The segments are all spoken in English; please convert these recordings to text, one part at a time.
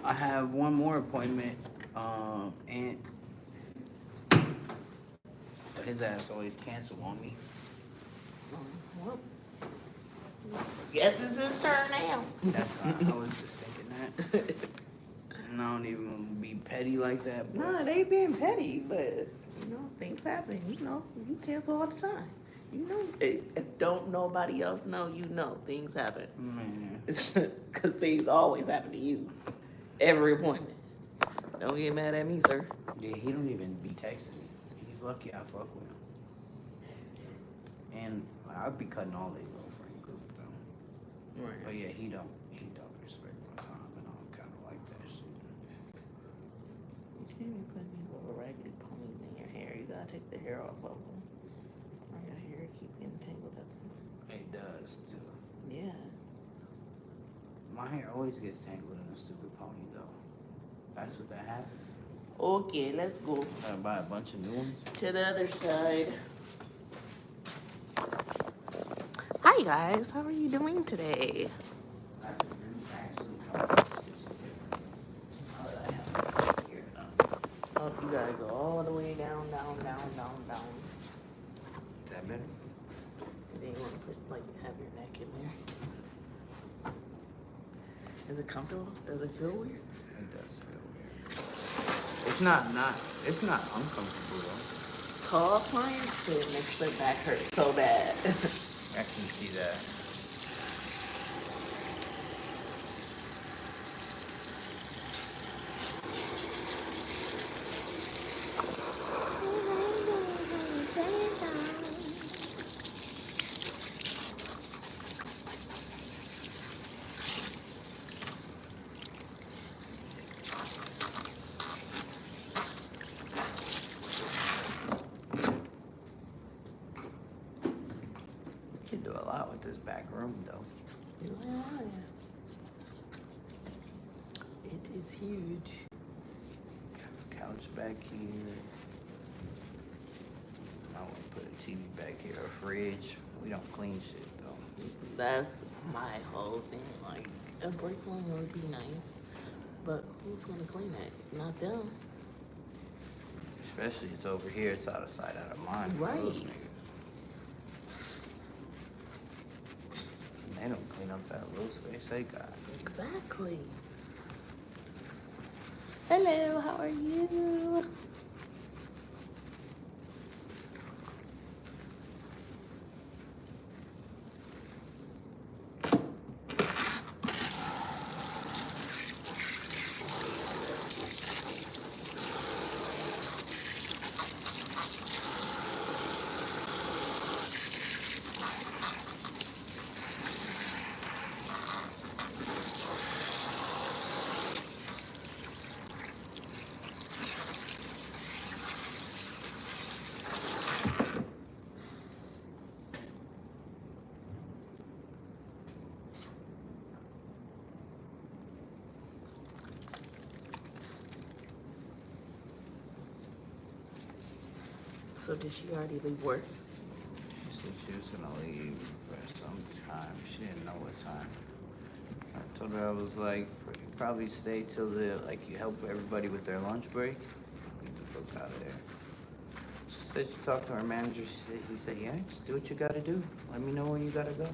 I have one more appointment, and his ass always cancel on me. Well, guess it's his turn now. That's why I was just thinking that. And I don't even be petty like that. But Nah, they being petty, but things happen. You cancel all the time. If don't nobody else know, things happen. man, Because things always happen to you. Every appointment. Don't get mad at me, sir. yeah, he don't even be texting me. He's lucky I fuck with him. And I'd be cutting all they little friend group though. Right. But yeah, he don't respect my time, and I'm kind of like that shit. You can't be putting these little raggedy ponies in your hair. You gotta take the hair off of them. Or your hair keep getting tangled up. It does too. Yeah. My hair always gets tangled in a stupid pony though. That's what that happens. Okay, let's go Gotta buy a bunch of new ones. to the other side. Hi guys, how are you doing today? Oh, you gotta go all the way down. Is that better? And then you wanna put, have your neck in there. Is it comfortable? Does it feel weird? It does feel weird. It's not uncomfortable though. Tall clients, it makes their back hurt so bad. I can see that. You can do a lot with this back room though. Yeah. It is huge. Couch back here. I want to put a TV back here, a fridge. We don't clean shit though. That's my whole thing. Like, a break room would be nice, but who's gonna clean it? Not them. Especially it's over here. It's out of sight, out of mind. For Right. those niggas. They don't clean up that little space they got. Exactly. Hello, how are you? So did she already leave work? She said she was gonna leave for some time. She didn't know what time. I told her I was like, probably stay till you help everybody with their lunch break. Get the fuck out of there. She said she talked to her manager. He said, yeah, just do what you gotta do. Let me know when you gotta go.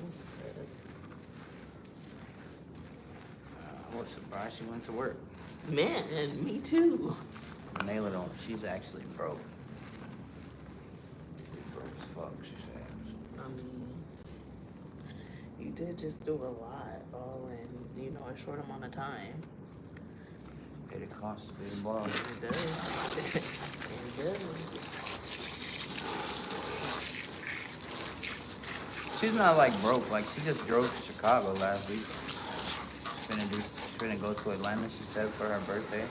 That's good. I was surprised she went to work. Man, me too. Naila don't. She's actually broke. Broke as fuck, she said. I mean, you did just do a lot, all in, a short amount of time. It costs to be the boss. It does. It does. She's not like broke. Like she just drove to Chicago last week. She's gonna go to Atlanta. She said for her birthday.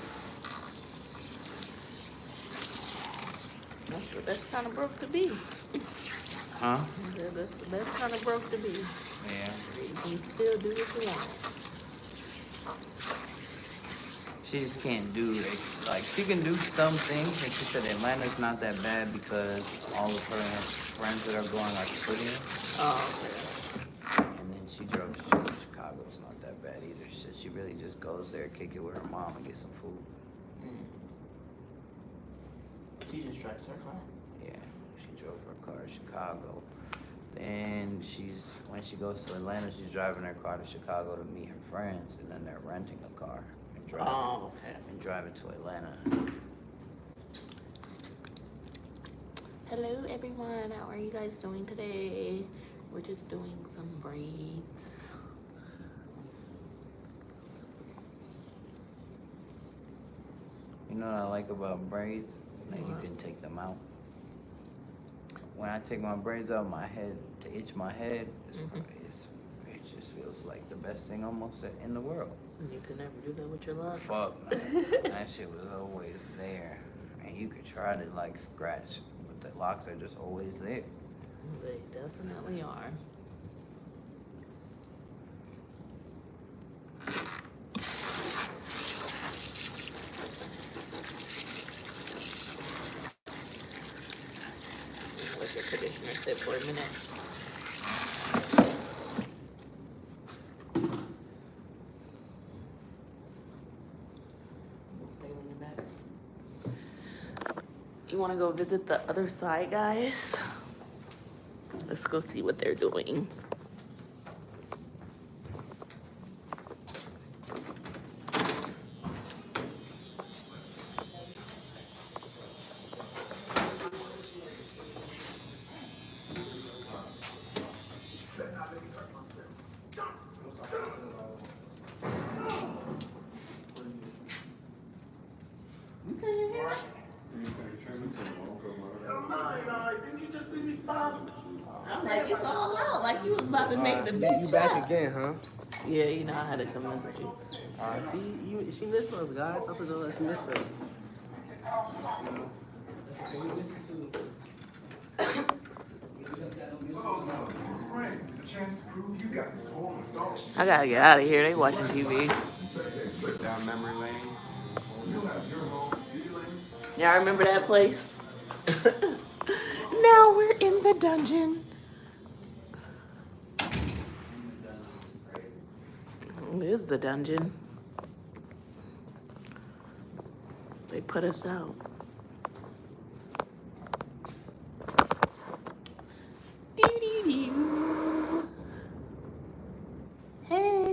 That's the best kind of broke to be. Huh? That's the best kind of broke to be. Yeah. You can still do what you want. She just can't do it. Like she can do some things, and she said Atlanta's not that bad because all of her friends that are going are Caribbean. Oh, okay. she really just goes there, kick it with her mom, and get some food. She just drives her car. Yeah, she drove her car to Chicago. Then when she goes to Atlanta, she's driving her car to Chicago to meet her friends, and then they're renting a car and driving to Atlanta. Hello everyone, how are you guys doing today? We're just doing some braids. You know what I like about braids? That you can take them out. When I take my braids out, my head, to itch my head, it just feels like the best thing almost in the world. You could never do that with your locks. Fuck, no. That shit was always there. And you could try to like scratch, but the locks are just always there. They definitely are. Let your conditioner sit for a minute. You want to go visit the other side, guys? Let's go see what they're doing. I'm like, it's all out. Like you was about to make the bitch. You back again, huh? Yeah, you know I had to come visit you. See, she missed us, guys. That's what does. She missed us. That's okay. We miss you too. I gotta get out of here. They watching TV. Trip down memory lane. Y'all remember that place? Now we're in the dungeon. This is the dungeon. They put us out. Doo-doo-doo. Hey.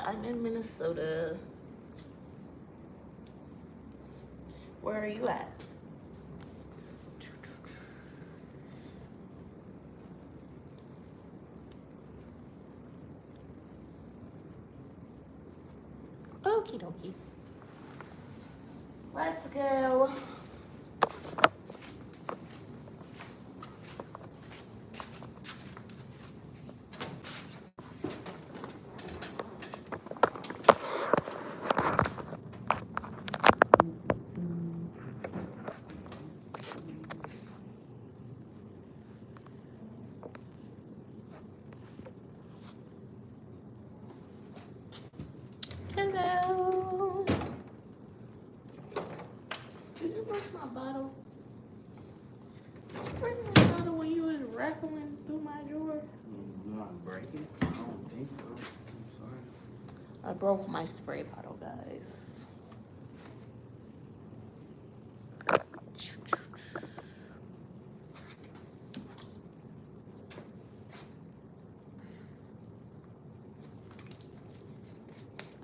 I'm in Minnesota. Where are you at? Okie dokie. Let's go. Hello. Did you break my bottle? Did you break my bottle when you was rattling through my drawer? You want to break it? I don't think so. I'm sorry. I broke my spray bottle, guys.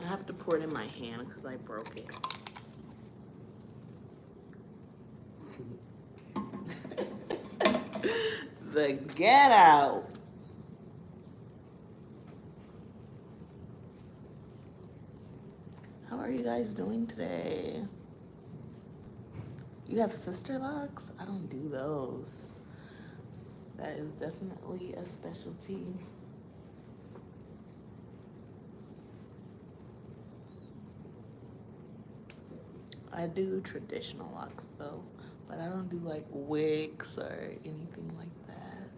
I have to pour it in my hand because I broke it. The get out. How are you guys doing today? You have sister locks? I don't do those. That is definitely a specialty. I do traditional locks though, but I don't do like wigs or anything like that.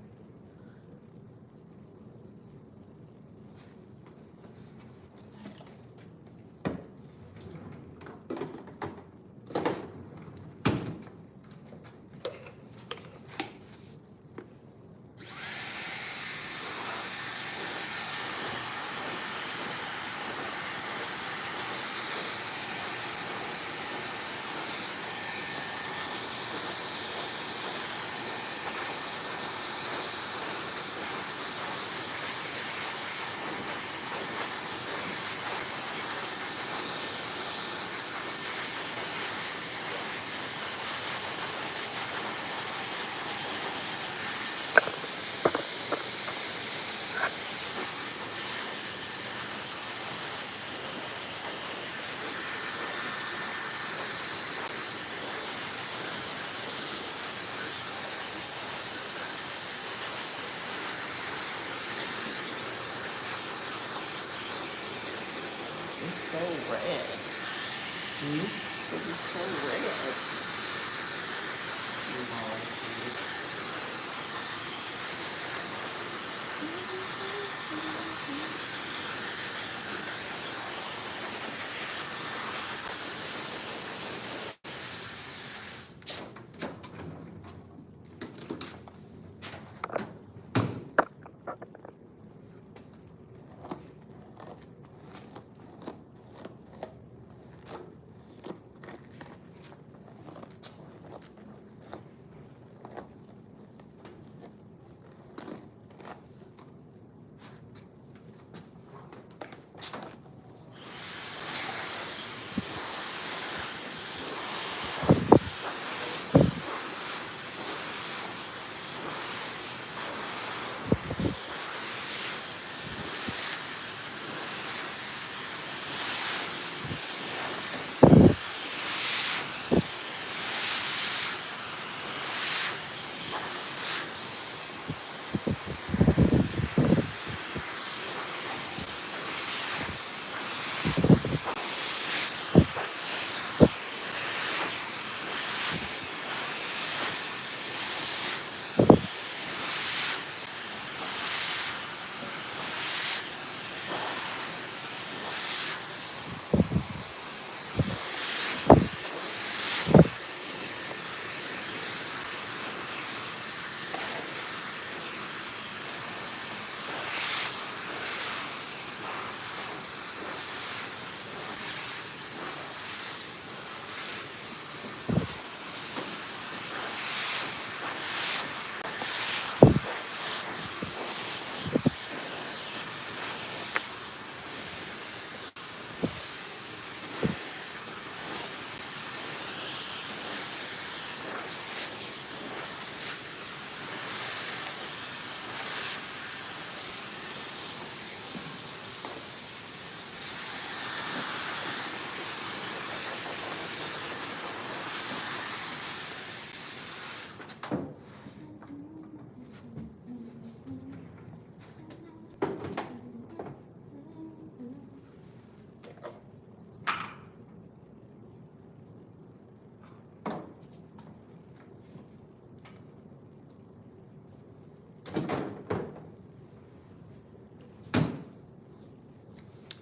It's so red. It is so red.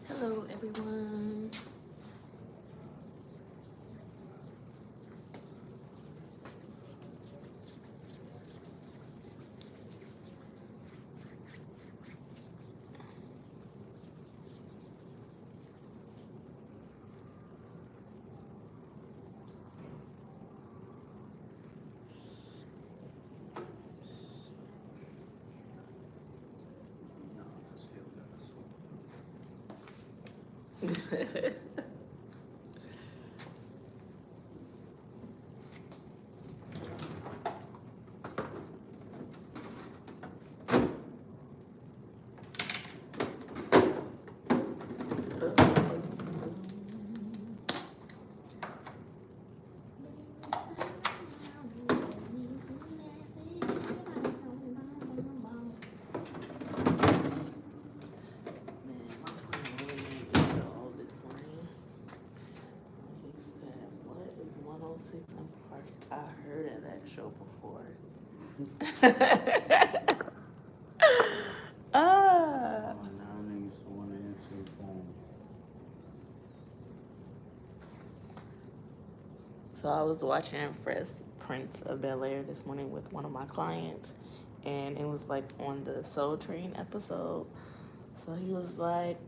Hello, everyone. No, I just feel good. 106 in Park. I heard of that show before. Oh, Ah. now niggas wanna answer the phone. So I was watching Fresh Prince of Bel-Air this morning with one of my clients, and it was like on the Soul Train episode. So he was like,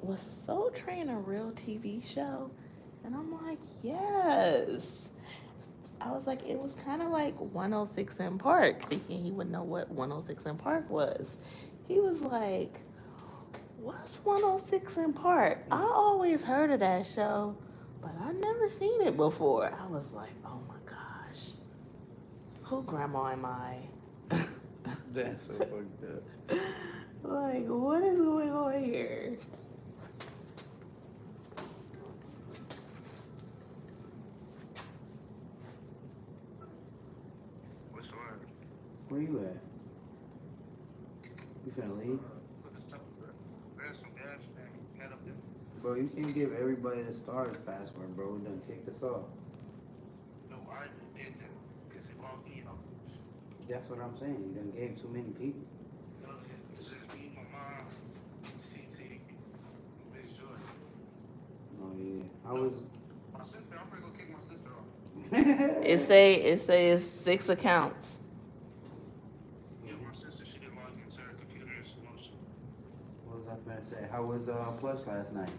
was Soul Train a real TV show? And I'm like, yes. I was like, it was kind of like 106 in Park, thinking he would know what 106 in Park was. He was like, what's 106 in Park? I always heard of that show, but I never seen it before. I was like, oh my gosh, who grandma am I? That's so fucked up. Like, what is going on here? What's the word? Where you at? You finna leave? There's some gas, man. Head up there. Bro, you can't give everybody the Stars password, bro. We done kicked us off. No, I did that because it logged me out. That's what I'm saying. You done gave too many people. No, it's just me, my mom, CT, Miss Joy. Oh, yeah. I was... My sister, I'm gonna go kick my sister off. It says 6 accounts. Yeah, my sister, she didn't log into her computer and some more shit. What was I finna say? How was Plus last night?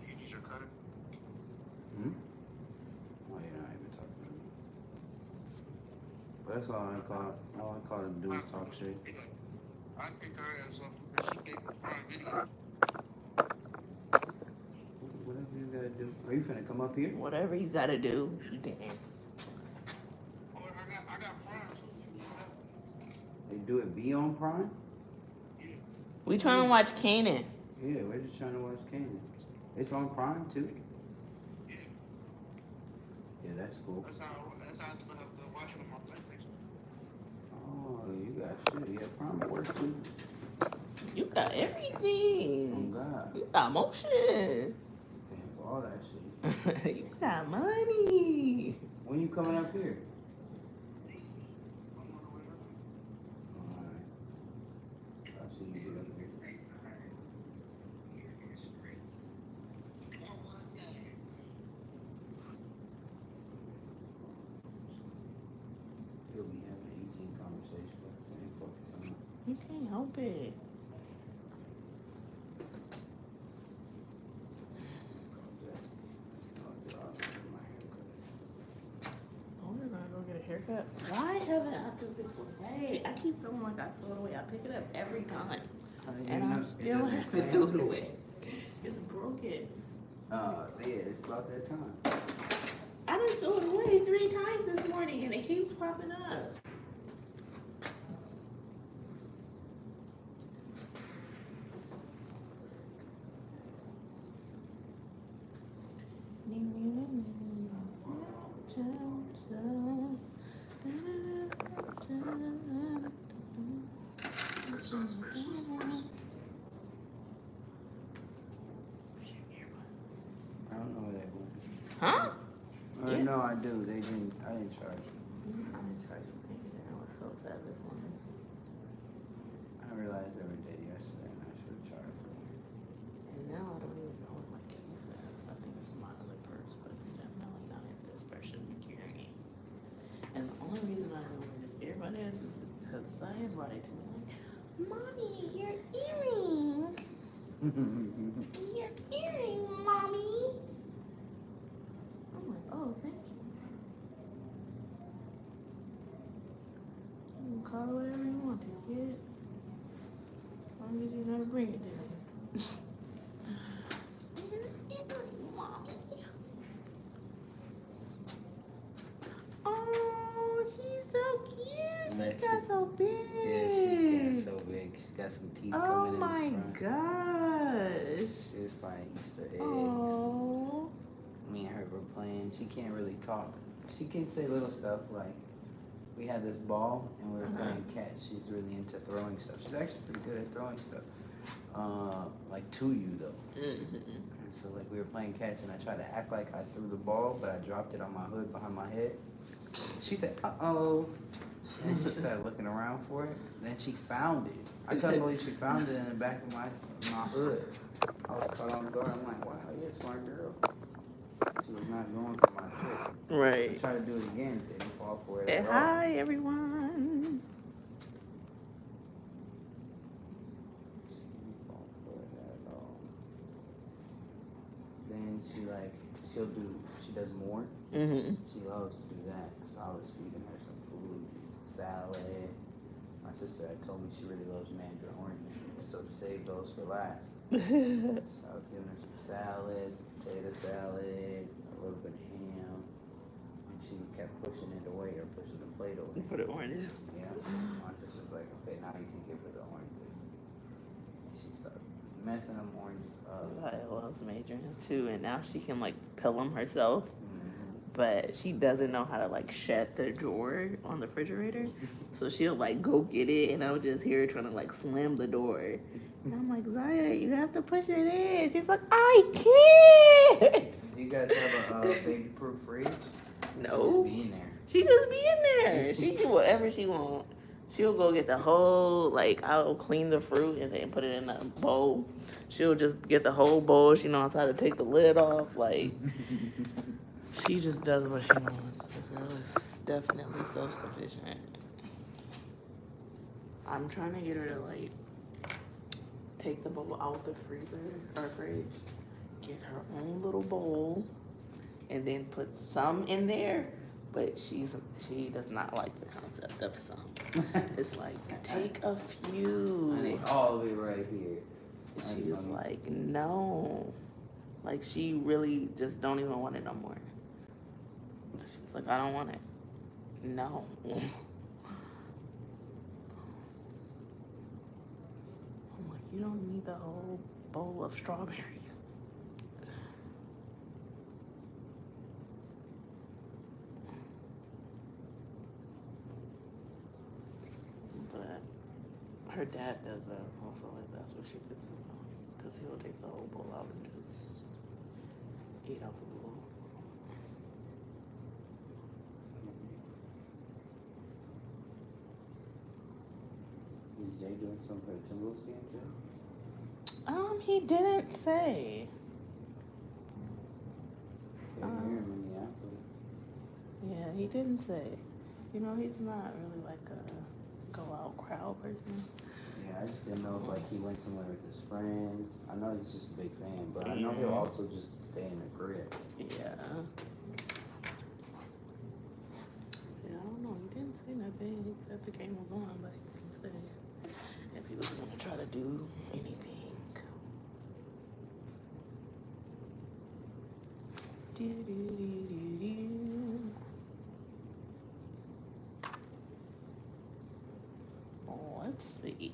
You need your cutter? Hmm? Oh, you're not even talking to me. But that's all I call. All I call to do is talk shit. I kick her ass off because she gave the prime video. Whatever you gotta do. Are you finna come up here? Whatever you gotta do, damn. Oh, I got prime, so you know. They do it be on Prime? We trying to watch Kanan. Yeah, we're just trying to watch Canaan. It's on Prime too. Yeah, Yeah, that's cool. that's how I have to watch it on my PlayStation. Oh, you got shit. Yeah, Prime works too. You got Oh everything. God. You got motion. Paying for all that shit. You got money. When you coming up here? I'm on the way up there. Alright. I'll see you get up here. You'll be having 18 conversations at the same fucking time. You can't help it. Oh, we're gonna go get a haircut. Why haven't I threw this away? I keep feeling like I throw it away. I pick it up every time, and I still haven't threw it away. It's broken. Yeah, it's about that time. I done threw it away 3 times this morning, and it keeps popping up. That's not specialist voice. I don't know where that went. Huh? Yeah. No, I do. I didn't charge you. I didn't charge you anything. I was so sad this morning. I realized every day yesterday and I should have charged you. And now I don't even know what my case is. I think it's my other purse, but it's definitely not if this purse should be carrying. And the only reason I know where this earbud is because Zaya brought it to me like, Mommy, your earring. Your earring, Mommy. I'm like, oh, thank you. You can call it whatever you want to, kid. As long as you never bring it to me. Oh, she's so cute. Man, She got so big. Yeah, she's getting so big. She's got some teeth Oh coming in my the front. gosh. She was finding Easter eggs. Oh. Me and her were playing. She can't really talk. She can say little stuff like, we had this ball and we were playing catch. She's really into throwing stuff. She's actually pretty good at throwing stuff. Like to you though. Mm-hmm. And so like we were playing catch, and I tried to act like I threw the ball, but I dropped it on my hood behind my head. She said, "Uh-oh," and she started looking around for it. Then she found it. I couldn't believe she found it in the back of my hood. I was caught on guard. I'm like, wow, you're a smart girl. She was not going for my trick. I Right. tried to do it again, didn't fall for it Hey, at all. hi, everyone. Didn't fall for it at all. Then she does more. Mm-hmm. She loves to do that. So I was feeding her some food, salad. My sister had told me she really loves mandarin oranges, so to save those for last. So I was giving her some salad, potato salad, a little bit of ham, and she kept pushing it away or pushing the plate away. For the oranges. Yeah. My sister was like, okay, now you can give her the oranges. And she started messing them oranges up. I loves majorings too, and now she can like peel them herself. Mm-hmm. But she doesn't know how to like shut the drawer on the refrigerator. So she'll like go get it, and I'll just hear her trying to like slam the door. And I'm like, Zaya, you have to push it in. She's like, I can't. Do you guys have a baby-proof fridge? No. Just be in there. She just be in there. She do whatever she want. She'll go get the whole, like, I'll clean the fruit and then put it in a bowl. She'll just get the whole bowl. She knows how to take the lid off. Like, she just does what she wants. The girl is definitely self-sufficient. I'm trying to get her to, like, take the bowl out the freezer or fridge, get her own little bowl, and then put some in there. But she does not like the concept of some. It's like, take a few. I need all of it right here. She's like, no. Like, she really just don't even want it no more. She's like, I don't want it. No. I'm like, you don't need the whole bowl of strawberries. But her dad does that. So I feel like that's what she puts in on. Because he'll take the whole bowl out and just eat out the bowl. Is Jay doing something for the Timberwolves game too? He didn't say. They're here in Minneapolis. Yeah, he didn't say. You know, he's not really like a go out crowd person. Yeah, I just didn't know if like he went somewhere with his friends. I know he's just a big fan, but I know he'll also just stay in the crib. Yeah. Yeah, I don't know. He didn't say nothing. He said the game was on, but he didn't say if he was gonna try to do anything. Oh, let's see.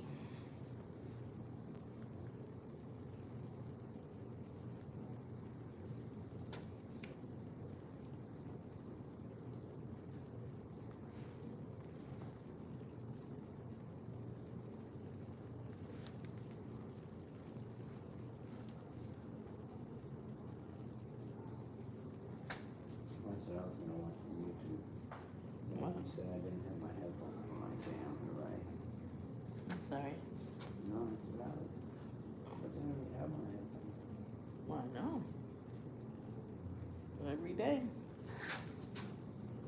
I said I was gonna watch on YouTube. And Wow. you said I didn't have my headphones. I'm like, damn, you're right. I'm sorry. No, it's valid. But I didn't really have my headphones. Well, I know. Every day.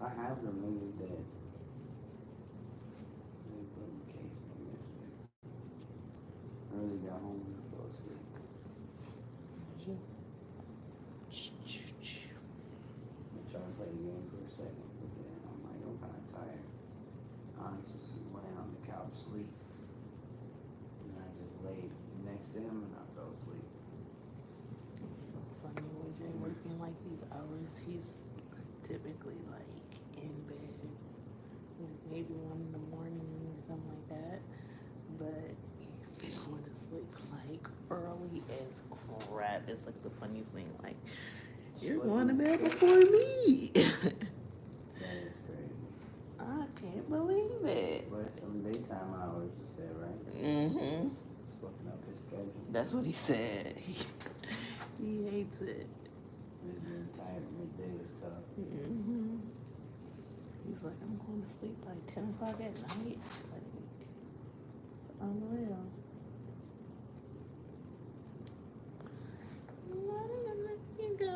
I have them, maybe dead. They put in the case from yesterday. I really got home and I fell asleep. I tried to play the game for a second, but then I'm like, I'm kind of tired. I just laying on the couch asleep. And I just laid next to him and I fell asleep. It's so funny when you're working like these hours. He's typically like in bed, like maybe 1 in the morning or something like that. But he's been going to sleep like early as crap. It's like the funniest thing. Like, you're going to bed before me. That is crazy. I can't believe it. But it's some daytime hours, you said, right? Mm-hmm. Fucking up his schedule. That's what he said. He hates it. He's been tired. Midday was tough. Mm-hmm. He's like, I'm going to sleep by 10 o'clock at night. Like, it's unreal. Why did I let you go?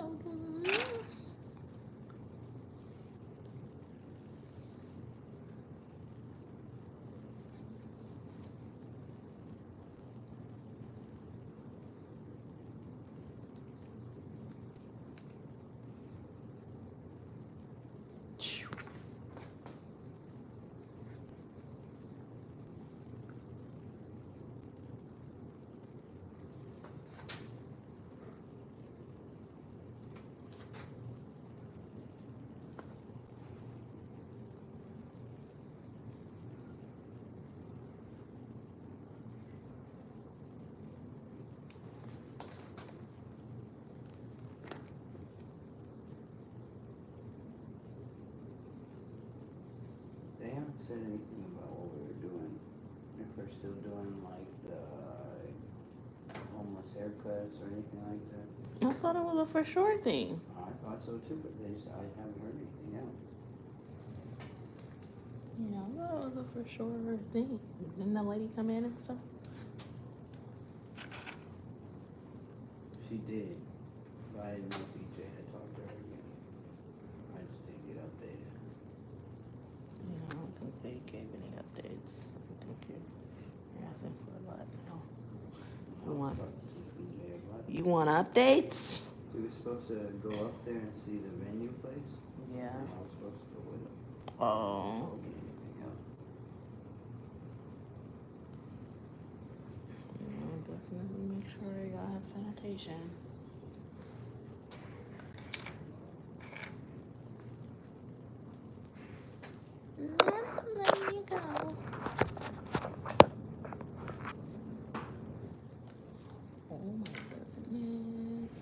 They haven't said anything about what we were doing. If we're still doing like the homeless haircuts or anything like that. I thought it was a for sure thing. I thought so too, but I haven't heard anything else. Yeah, I thought it was a for sure thing. Didn't that lady come in and stuff? She did, but I didn't know if EJ had talked to her again. I just didn't get updated. Yeah, I don't think they gave any updates. I think you're asking for a lot now. You want, Talked to EJ about it. you want updates? We were supposed to go up there and see the venue place. Yeah. And I was supposed to go with him. Oh. Told me anything else. Yeah, definitely make sure y'all have sanitation. Let me go. Oh my goodness.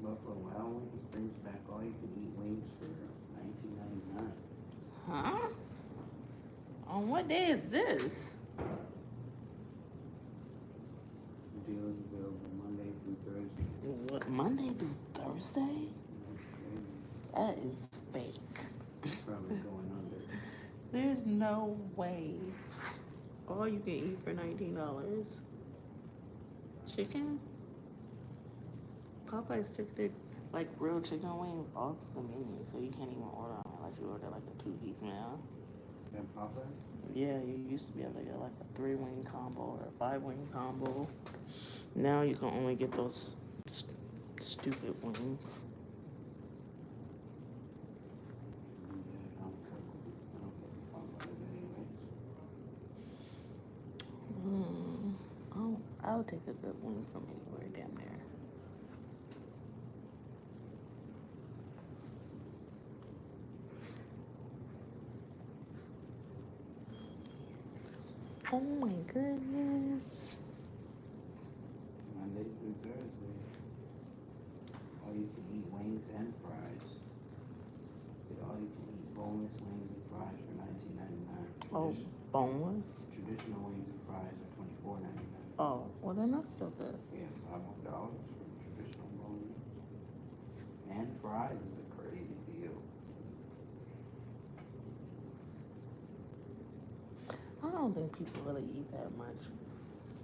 Buffalo Wild Wings brings back all you can eat wings for $19.99. Huh? On what day is this? The deal is available Monday through Thursday. What, Monday through Thursday? That is fake. It's probably going under. There's no way. All you can eat for $19. Chicken? Popeyes took their like grilled chicken wings off the menu, so you can't even order them unless you order like a 2-piece meal. Then Popeye? Yeah, you used to be able to get like a 3-wing combo or a 5-wing combo. Now you can only get those stupid wings. Yeah, I don't fuck with Popeyes anyways. I'll take a good wing from anywhere down there. Oh my goodness. Monday through Thursday. All you can eat wings and fries. Get all you can eat boneless wings and fries for $19.99. Oh, boneless? Traditional wings and fries are $24.99. Oh, well then that's still good. Yeah, $5 for traditional boneless. And fries is a crazy deal. I don't think people really eat that much.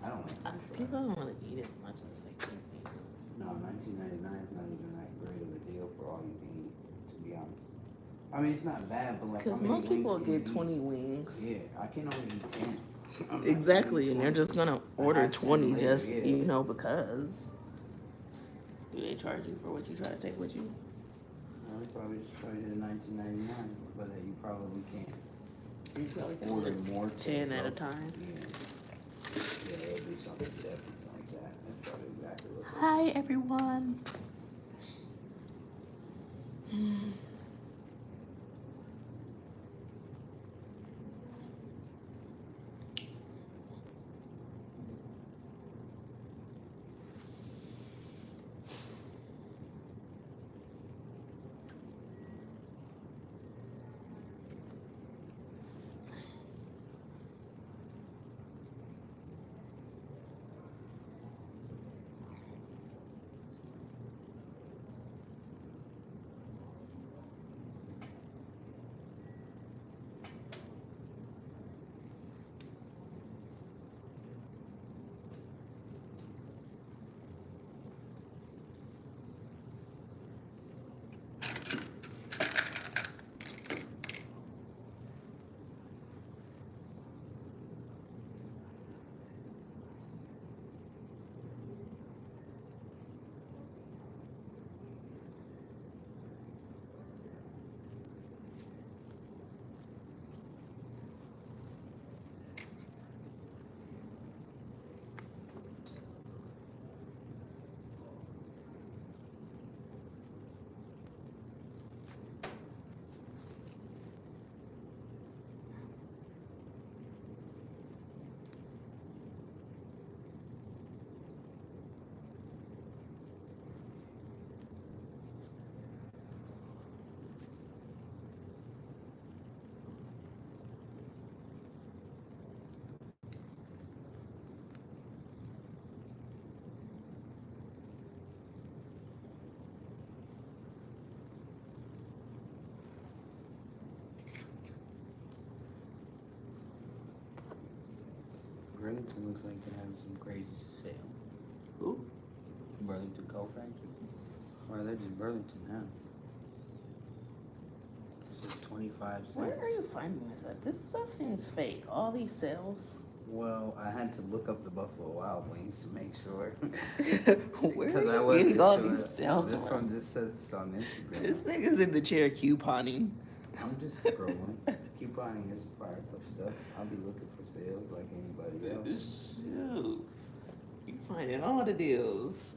I don't like french People fries. don't really eat as much as they think they do. No, $19.99 is not even that great of a deal for all you can eat, to be honest. I mean, it's not bad, but like, how Because many most wings people can you get eat? 20 wings. Yeah, I can only eat 10. I'm not Exactly, eating and they're 20. just gonna I order have 10 20 later, just, yeah. you know, because. Do they charge you for what you try to take with you? Well, we probably just charge you the $19.99, but that you probably can't You probably can order order more. 10 at a takeout. time. Yeah, it'll be something definitely like that. That's probably exactly what they Hi, everyone. Burlington looks like they're having some crazy sale. Who? Burlington Coal Factory. Or they're just Burlington now. This is 25 cents. Where are you finding this at? This stuff seems fake. All these sales. Well, I had to look up the Buffalo Wild Wings to make sure. Where Because I are you wasn't getting all sure. these sales This from? one just says it's on Instagram. This nigga's in the chair couponing. I'm just scrolling. Couponing is part of stuff. I'll be looking for sales like anybody else. Shoot. You finding all the deals.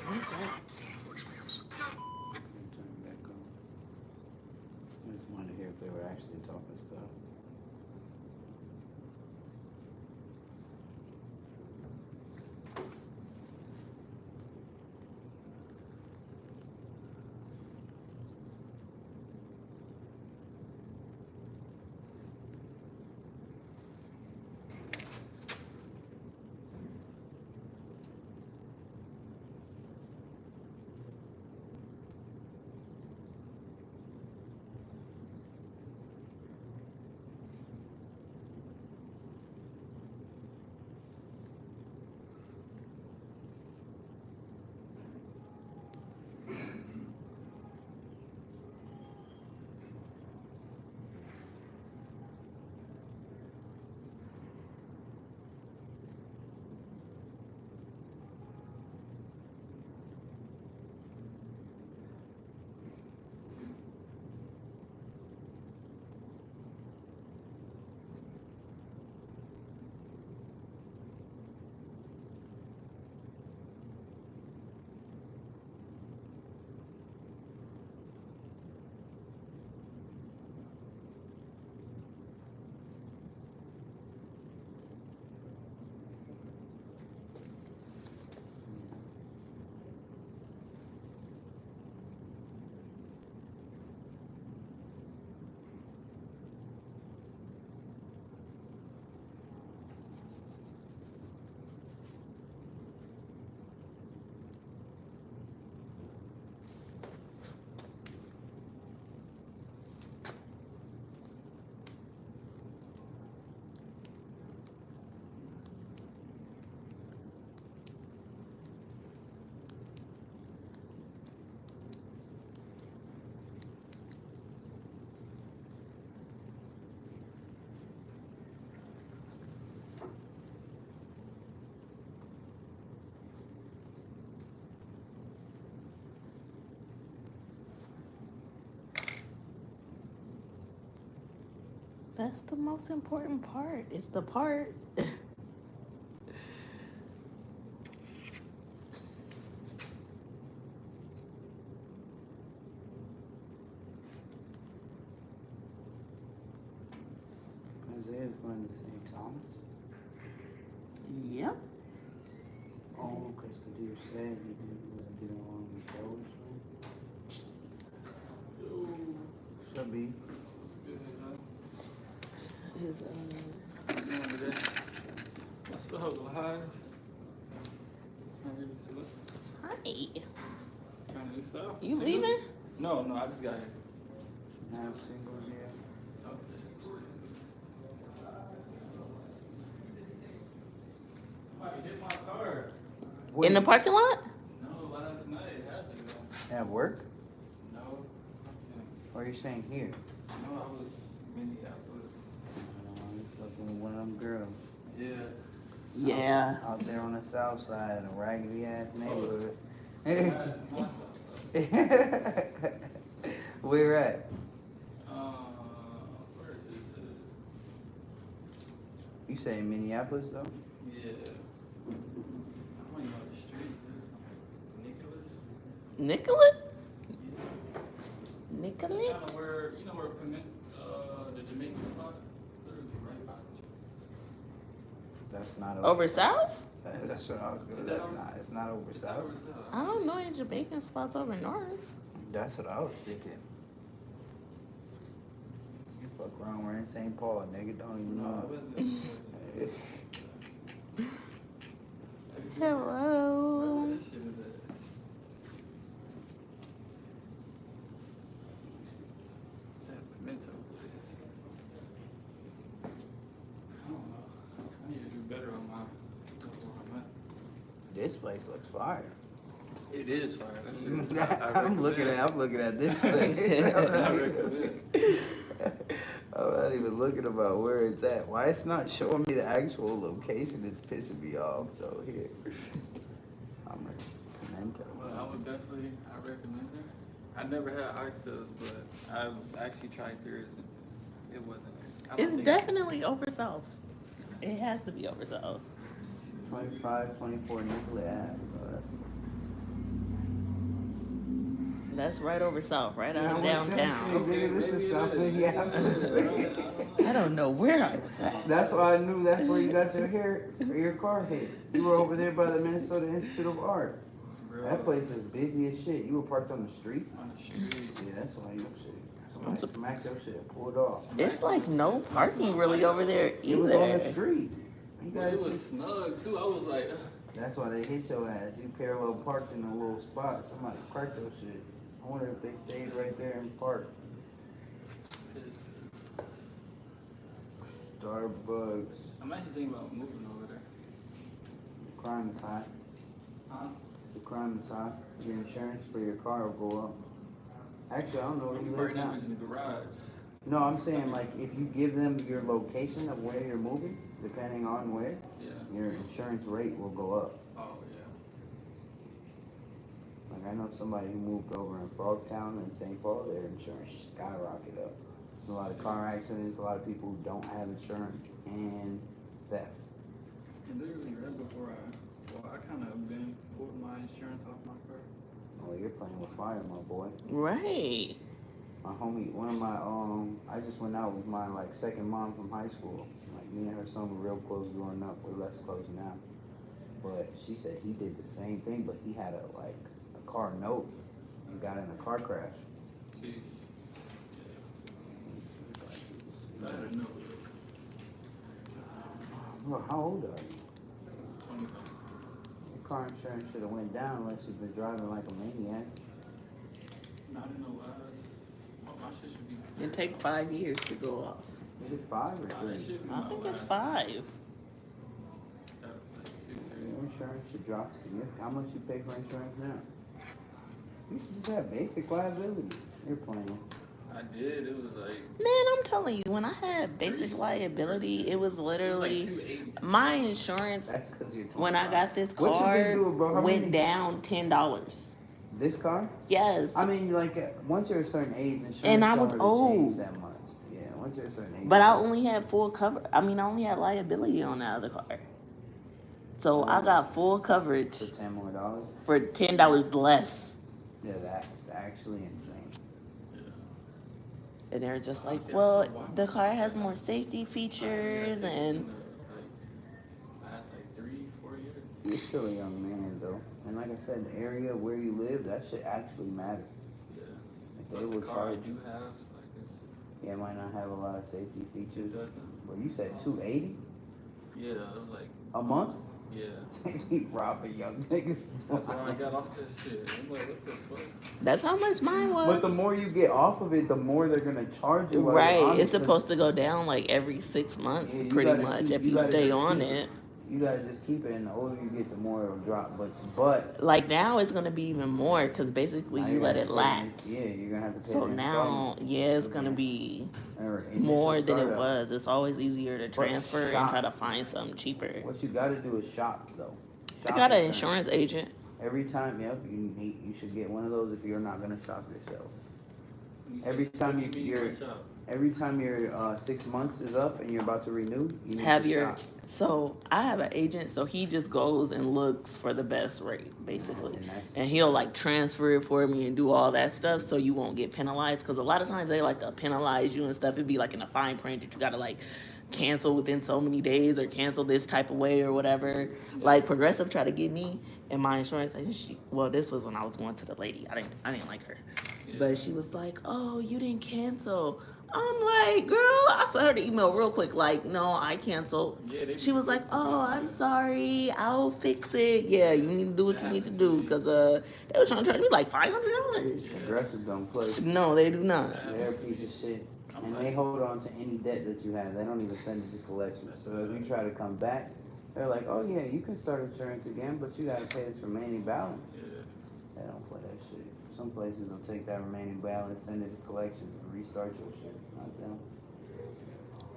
What's that? Turn it back on. I just wanted to hear if they were actually talking stuff. That's the most important part. It's the part. Isaiah's going to St. Thomas. Yep. Oh, because the dude said he didn't get along with Joe or something. What's up, B? His, What's up, hi? hi. Trying to do stuff? You Singles? leaving? No, I just got here. Have singles yet? Somebody hit my car. In the parking lot? No, last night it had to go. At work? No. Or are you saying here? No, I was Minneapolis. You fucking with one of them girls. Yeah. Yeah. Out there on the south side in a raggedy ass neighborhood. Where at? Where is it? You say Minneapolis though? Yeah. I don't even know the street is. Nicholas? Nicolette? Yeah. Nicolette? Kind of where, you know where the Jamaican spot? Literally right by the That's not Over south? That's what I was gonna. That's not. It's not over south. I don't know any Jamaican spots over north. That's what I was thinking. You fuck around, we're in St. Paul, nigga. Don't even No, know. it wasn't. Hello. That shit is a... That pimento place. I don't know. I need to do better on my... where I'm at. This place looks fire. It is fire. That shit. I'm looking at this place. I recommend. I'm not even looking about where it's at. Why it's not showing me the actual location is pissing me off though here. I'm a pimento. Well, I recommend it. I never had oxtails, but I've actually tried theirs and it wasn't. I don't It's think- definitely over south. It has to be over south. 25, 24 Nicolay Ave, bro. That's right over south, right out of Yeah, I was gonna downtown. say, nigga, this is South Minneapolis. I don't know where I was at. That's why I knew that's where you got your hair, or your car hit. You were over there by the Minnesota Institute of Art. That place is busy as shit. You were parked on the street? On the street. Yeah, that's why you shit. Somebody smacked your shit, pulled off. It's like no parking really over there It was on the either. street. You But guys it was should- snug too. I was like, That's why they hit your ass. You parallel parked in a little spot. Somebody parked your shit. I wonder if they stayed right there and parked. Starbucks. I'm actually thinking about moving over there. Crime is high. Huh? The crime is high. Your insurance for your car will go up. Actually, I don't know where you live Parking now. that in the garage. No, I'm saying like if you give them your location of where you're moving, depending on where, Yeah. your insurance rate will go up. Oh yeah. Like I know somebody who moved over in Frogtown and St. Paul, their insurance skyrocketed up. There's a lot of car accidents, a lot of people who don't have insurance, and theft. And literally right before I kind of been pulled my insurance off my car. Oh, you're playing with fire, my boy. Right. My homie, one of my, I just went out with my, like, second mom from high school. Like, me and her son were real close growing up. We're less close now. But she said he did the same thing, but he had a car note and got in a car crash. Jeez. I had a note. Well, how old are you? 25. Your car insurance should have went down unless you've been driving like a maniac. No, I didn't know why. My shit should be. It take 5 years to go off. Is it 5 or Nah, 3? that should be I my think it's last. 5. Like 2, 3. Your insurance should drop significantly. How much you pay for insurance now? You should just have basic liability. You're playing. I did. It was like. Man, I'm telling you, when I had basic liability, it was It was like literally 280. my insurance. That's because you're 25. When I got this What you been car, doing, bro? How went many- down $10. This car? Yes. I mean, like, once you're a certain age, insurance And I don't was really old. change that much. Yeah, once until a certain age. But I only had full cover. I mean, I only had liability on the other car. So I got full coverage For $10 more. for $10 less. Yeah, that's actually insane. And they're just like, well, the car has more safety features and. Last like 3-4 years. You're still a young man though, and like I said, the area where you live, that shit actually matters. Yeah. If Plus they the will car I charge, do have, like it's, yeah, it might not have a lot of safety features. it doesn't. Well, you said 280 Yeah, it was like a month. yeah. He robbing young niggas. That's why I got off this shit. I'm like, what the fuck? That's how much mine was. But the more you get off of it, the more they're gonna charge you. while you're Right, on it's it, 'cause- supposed to go down like every 6 months, Yeah, you pretty gotta much, keep- if you you gotta stay just on keep it. You gotta just keep it, and the older you get, the more it'll drop. But Like now, it's gonna be even more because basically now you you're let gonna it pay lapse. Yeah, you're gonna have to pay. So the now, installment. yeah, it's gonna be Or initial more than it startup. was. It's always easier to transfer and shop. try to find something cheaper. What you gotta do is shop though. I Shop got an insurance. insurance agent. Every time, yep, you should get one of those if you're not gonna shop yourself. You say, Every time what do mean you're- by shop? Every time your 6 months is up and you're about to renew, you need Have to your shop. so I have an agent, so he just goes and looks for the best rate, basically, And that's- and he'll like transfer it for me and do all that stuff, so you won't get penalized. Because a lot of times they like to penalize you and stuff. It'd be like in a fine print that you gotta like cancel within so many days or cancel this type of way or whatever. Like Progressive tried to get me and my insurance agent. Well, this was when I was going to the lady. I didn't like her, but she was like, "Oh, you didn't cancel." I'm like, girl, I sent her the email real quick, like, no, I canceled. Yeah, they She was like, oh, I'm sorry, I'll fix it. Yeah, you need to do what you need to do, because they were trying to charge me like $500. Progressive don't play. No, they do not. They're a piece of shit. And they hold on to any debt that you have. They don't even send it to collection. So if you try to come back, they're like, oh yeah, you can start insurance again, but you gotta pay this remaining balance. Yeah. They don't play that shit. Some places will take that remaining balance, send it to collections, and restart your shit. Not them.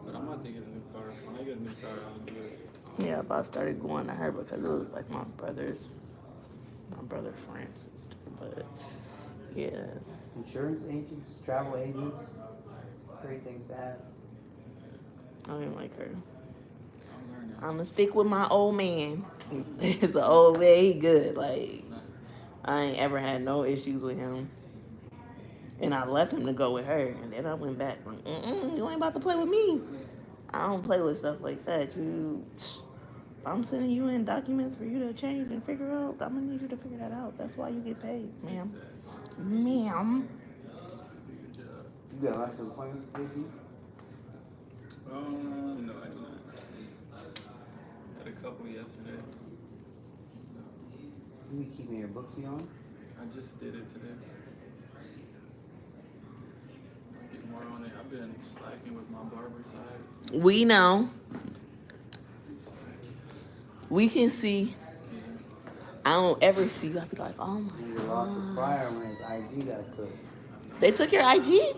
But I'm about to get a new car. When I get a new car, I'll do it. Yeah, but I started going to her because it was like my brother Francis. But yeah, Insurance agents, travel agents, great things to have. I didn't like her. I'm learning. I'm gonna stick with my old man. It's an old man, he good. Like, I ain't ever had no issues with him. And I left him to go with her, and then I went back like, you ain't about to play with me. I don't play with stuff like that. If I'm sending you in documents for you to change and figure out, I'm gonna need you to figure that out. That's why you get paid, ma'am. Ma'am. You got lots of appointments, baby? No, I do not. Had a couple yesterday. You be keeping your booksy on? I just did it today. I'll get more on it. I've been slacking with my barber side. We know. We can see. I don't ever see you. I be like, oh my Nigga lost his god. fire when his IG got took. They took your IG?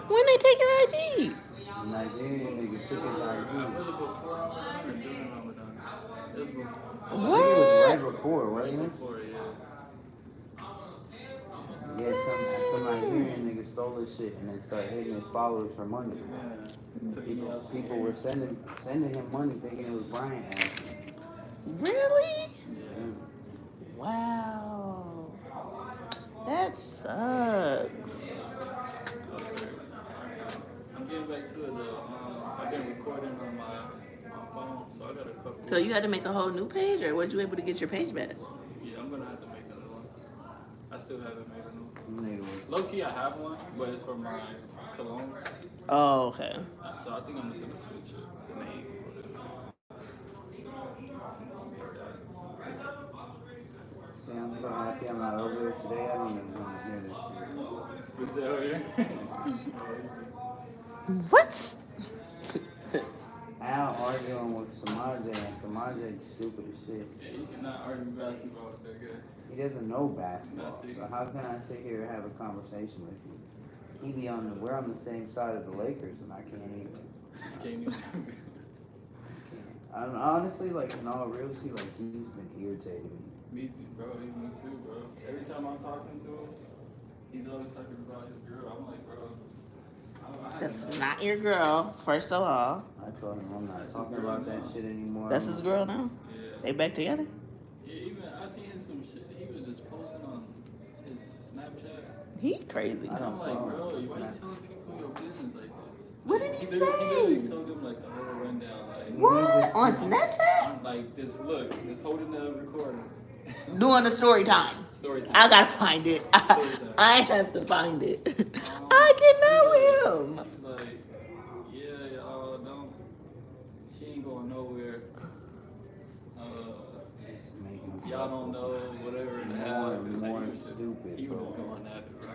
When they take your IG? The Nigerian nigga took his Was IG. it before Ramadan or during Ramadan? It was before. I think it was right What? before, wasn't it? Before, yeah. Yeah, some Nigerian nigga stole his shit and then started hitting his followers for money. Yeah. Took me People, out. people were sending him money thinking it was Brian asking. Really? Yeah. Wow. That sucks. I'm getting back to it though. I've been recording on my phone, so I got a couple. So you had to make a whole new page, or were you able to get your page back? Yeah, I'm gonna have to make another one. I still haven't made a new one. Nigga was Low key, I have one, but it's for my cologne. Oh, okay. So I think I'm just gonna switch it, the name or whatever. See, I'm so happy I'm not over there today. I don't even want to hear this Good tell you. What? shit. Al arguing with Samaj, and Samaj is stupid as shit. Yeah, you cannot argue basketball with that guy. He doesn't know basketball, Nothing. so how can I sit here and have a conversation with you? We're on the same side of the Lakers, and I can't even. Can't even. Honestly, like in all reality, like he's been irritating me. Me too, bro. Me too, bro. Every time I'm talking to him, he's always talking about his girl. I'm like, bro, I That's not your girl, first of all. I told him I'm not talking about that shit anymore. That's his girl now? Yeah. They back together? Yeah, even I seen some shit. He was just posting on his Snapchat. He crazy. I don't I'm like, follow bro, him. why you telling people your business like this? What did he He literally say? told them like the whole rundown, like What? On Snapchat? I'm like this. Look, this holding the recorder. Doing the story time. Story time. I gotta find it. I have to find it. I can know him. He's like, yeah, y'all don't. She ain't going nowhere. Y'all don't know whatever it happened. More Like, stupid, he was bro. going at it, bro.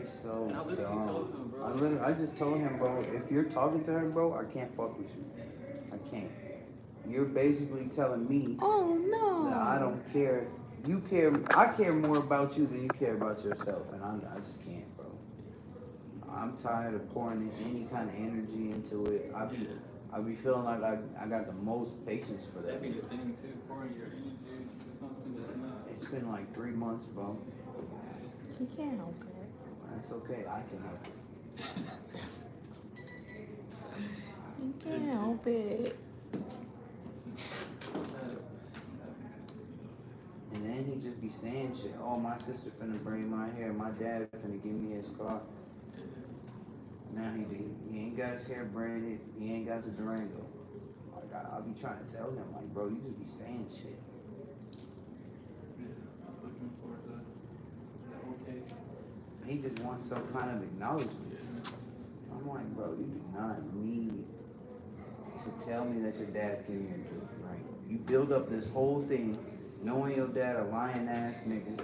He's so And I literally told him, bro. I just told him, bro, if you're talking to her, bro, I can't fuck with you. I can't. You're basically telling me Oh no. that I don't care. You care. I care more about you than you care about yourself, and I just can't, bro. I'm tired of pouring any kind of energy into it. I be feeling like I got the most patience for that. That'd be the thing too, pouring your energy into something that's not. It's been like 3 months, bro. He can't help it. It's okay. I can help it. He can't help it. And then he just be saying shit. Oh, my sister finna braid my hair. My dad finna give me his car. Now he ain't got his hair braided. He ain't got the Durango. Like I be trying to tell him, like, bro, you just be saying shit. Yeah, I was looking for the okay. He just wants some kind of acknowledgement. I'm like, bro, you do not need to tell me that your dad's giving you the Durango. You build up this whole thing knowing your dad a lying ass nigga,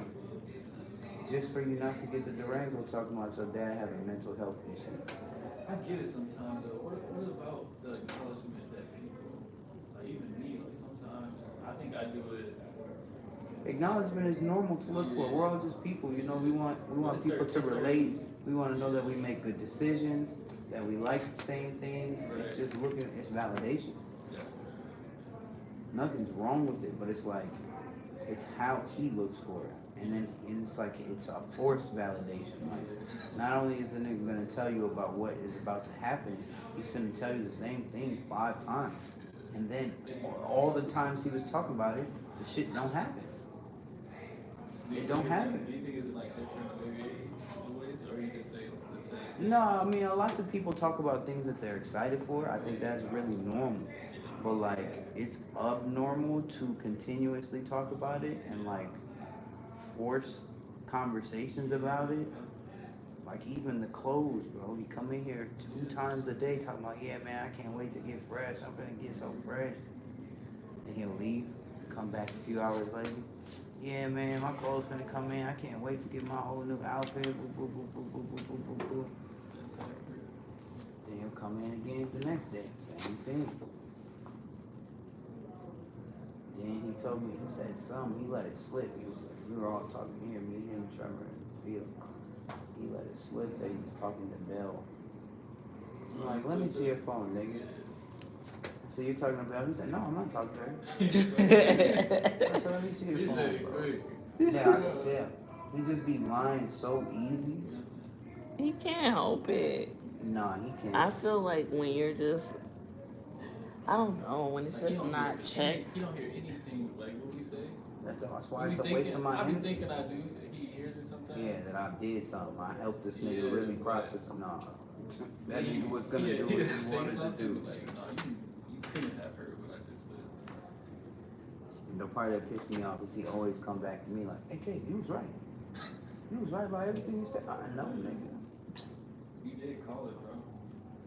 just for you not to get the Durango, talking about your dad having mental health issues. I get it sometimes though. What about the acknowledgement that people, like even me, like sometimes I think I do it. Acknowledgement is normal to look for. We're all just people, you know. We want people to relate. We want to know that we make good decisions, that we like the same things. It's just looking. It's validation. Nothing's wrong with it, but it's like it's how he looks for it. And then it's like it's a forced validation. Like, not only is the nigga gonna tell you about what is about to happen, he's gonna tell you the same thing 5 times. And then all the times he was talking about it, the shit don't happen. It don't happen. Do you think it's like different ways, or you just say the same? No, I mean, lots of people talk about things that they're excited for. I think that's really normal. But like, it's abnormal to continuously talk about it and like force conversations about it. Like even the clothes, bro. You come in here 2 times a day talking about, yeah, man, I can't wait to get fresh. I'm gonna get so fresh. And he'll leave, come back a few hours later. Yeah, man, my clothes finna come in. I can't wait to get my whole new outfit. Boo, boo, boo, boo, boo, boo, boo, boo, boo. Then he'll come in again the next day. Same thing. Then he told me, he said something, he let it slip. He was like, we were all talking here, me, him, Trevor, in the field. He let it slip that he was talking to Bell. I'm like, let me see your phone, nigga. So you're talking to Bell? He said, no, I'm not talking to her. I said, let me see your phone, bro. Yeah, I can tell. He just be lying so easy. He can't help it. Nah, he can't. I feel like when you're just, I don't know, when it's just not checked. You don't hear anything like what we say. That's why it's a waste of my I be energy. thinking I do. He hears it sometimes. Yeah, that I did something. I helped this nigga really process. Nah, that He- nigga was gonna do he what say he wanted to something, do. Like, no, you couldn't have heard what I just said. The part that pissed me off is he always come back to me like, hey, Kate, you was right. You was right about everything you said. I know, nigga. You did call it, bro.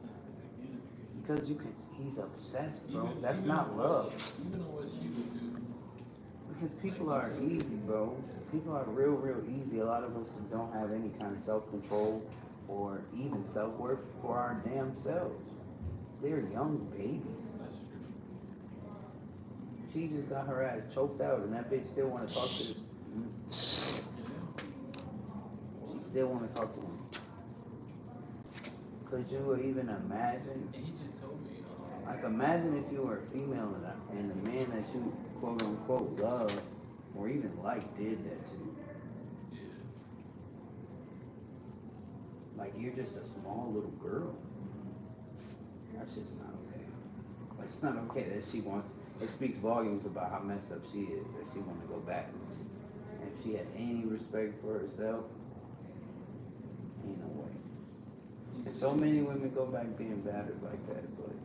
Since the beginning. Because you can, he's obsessed, bro. Even- That's even not on love. Even on what she would do. Because people are easy, bro. People are real, real easy. A lot of us don't have any kind of self-control or even self-worth for our damn selves. They're young babies. That's true. She just got her ass choked out, and that bitch still want to talk to this. She still want to talk to him. Could you even imagine? And he just told me, Like, imagine if you were a female and the man that you quote unquote love or even like did that to you. yeah. Like, you're just a small little girl. That's just not okay. It's not okay that she wants. It speaks volumes about how messed up she is. That she want to go back. And if she had any respect for herself, ain't no way. And so many women go back being battered like that, but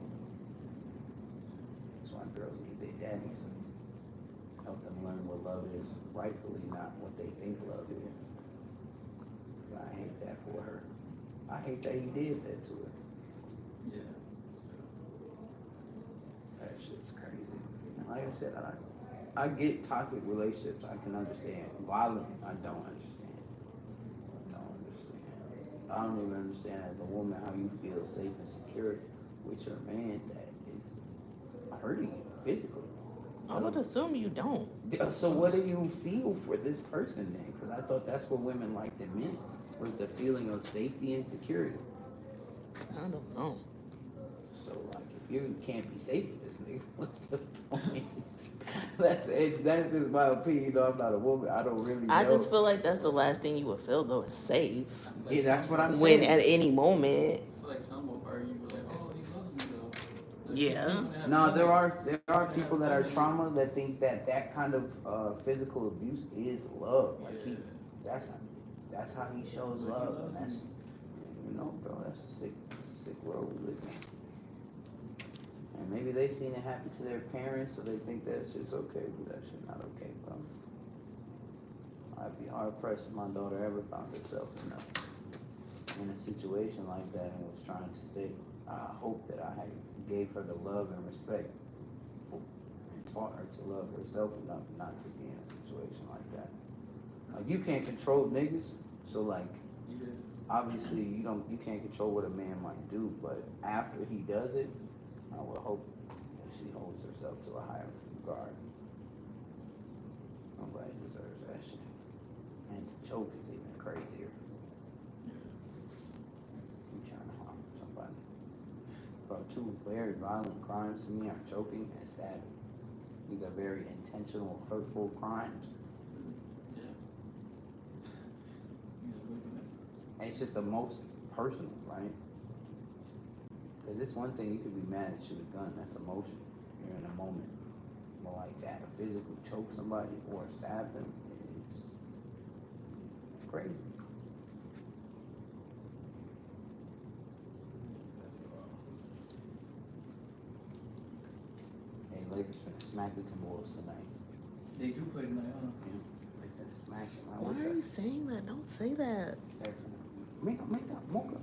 that's why girls need their daddies. Help them learn what love is, rightfully not what they think love is. But I hate that for her. I hate that he did that to her. Yeah. That shit's crazy. And like I said, I get toxic relationships. I can understand. Violent, I don't understand. I don't even understand as a woman how you feel safe and secure with your man that is hurting you physically. I would assume you don't. So what do you feel for this person then? Because I thought that's what women liked in men, was the feeling of safety and security. I don't know. So like, if you can't be safe with this nigga, what's the point? That's it. That's just my opinion. You know, I'm not a woman. I don't really know. I just feel like that's the last thing you would feel though, is safe. Yeah, that's what I'm When saying. at any moment. I feel like some will argue like, oh, he loves me though. Yeah. No, there are people that are trauma that think that that kind of physical abuse is love. Like that's how he shows love, and that's, you know, bro, that's a sick world we live in. And maybe they seen it happen to their parents, so they think that shit's okay, but that shit not okay, bro. I'd be hard pressed if my daughter ever found herself in a situation like that and was trying to stay. I hope that I gave her the love and respect and taught her to love herself enough not to be in a situation like that. Like, you can't control niggas, so like, obviously you can't control what a man might do, but after he does it, I would hope that she holds herself to a higher regard. Nobody deserves that shit. And to choke is even crazier. You trying to harm somebody. Bro, two very violent crimes to me are choking and stabbing. These are very intentional, hurtful crimes. And it's just the most personal, right? Because it's one thing, you could be mad and shoot a gun, that's emotion. You're in a moment. But like that, to physically choke somebody or stab them, it's crazy. Hey, Lakers finna smack the Timberwolves tonight. They do play tonight, huh? Yeah, they finna smack them. Why are you saying that? Don't say that. They're finna make that mocha.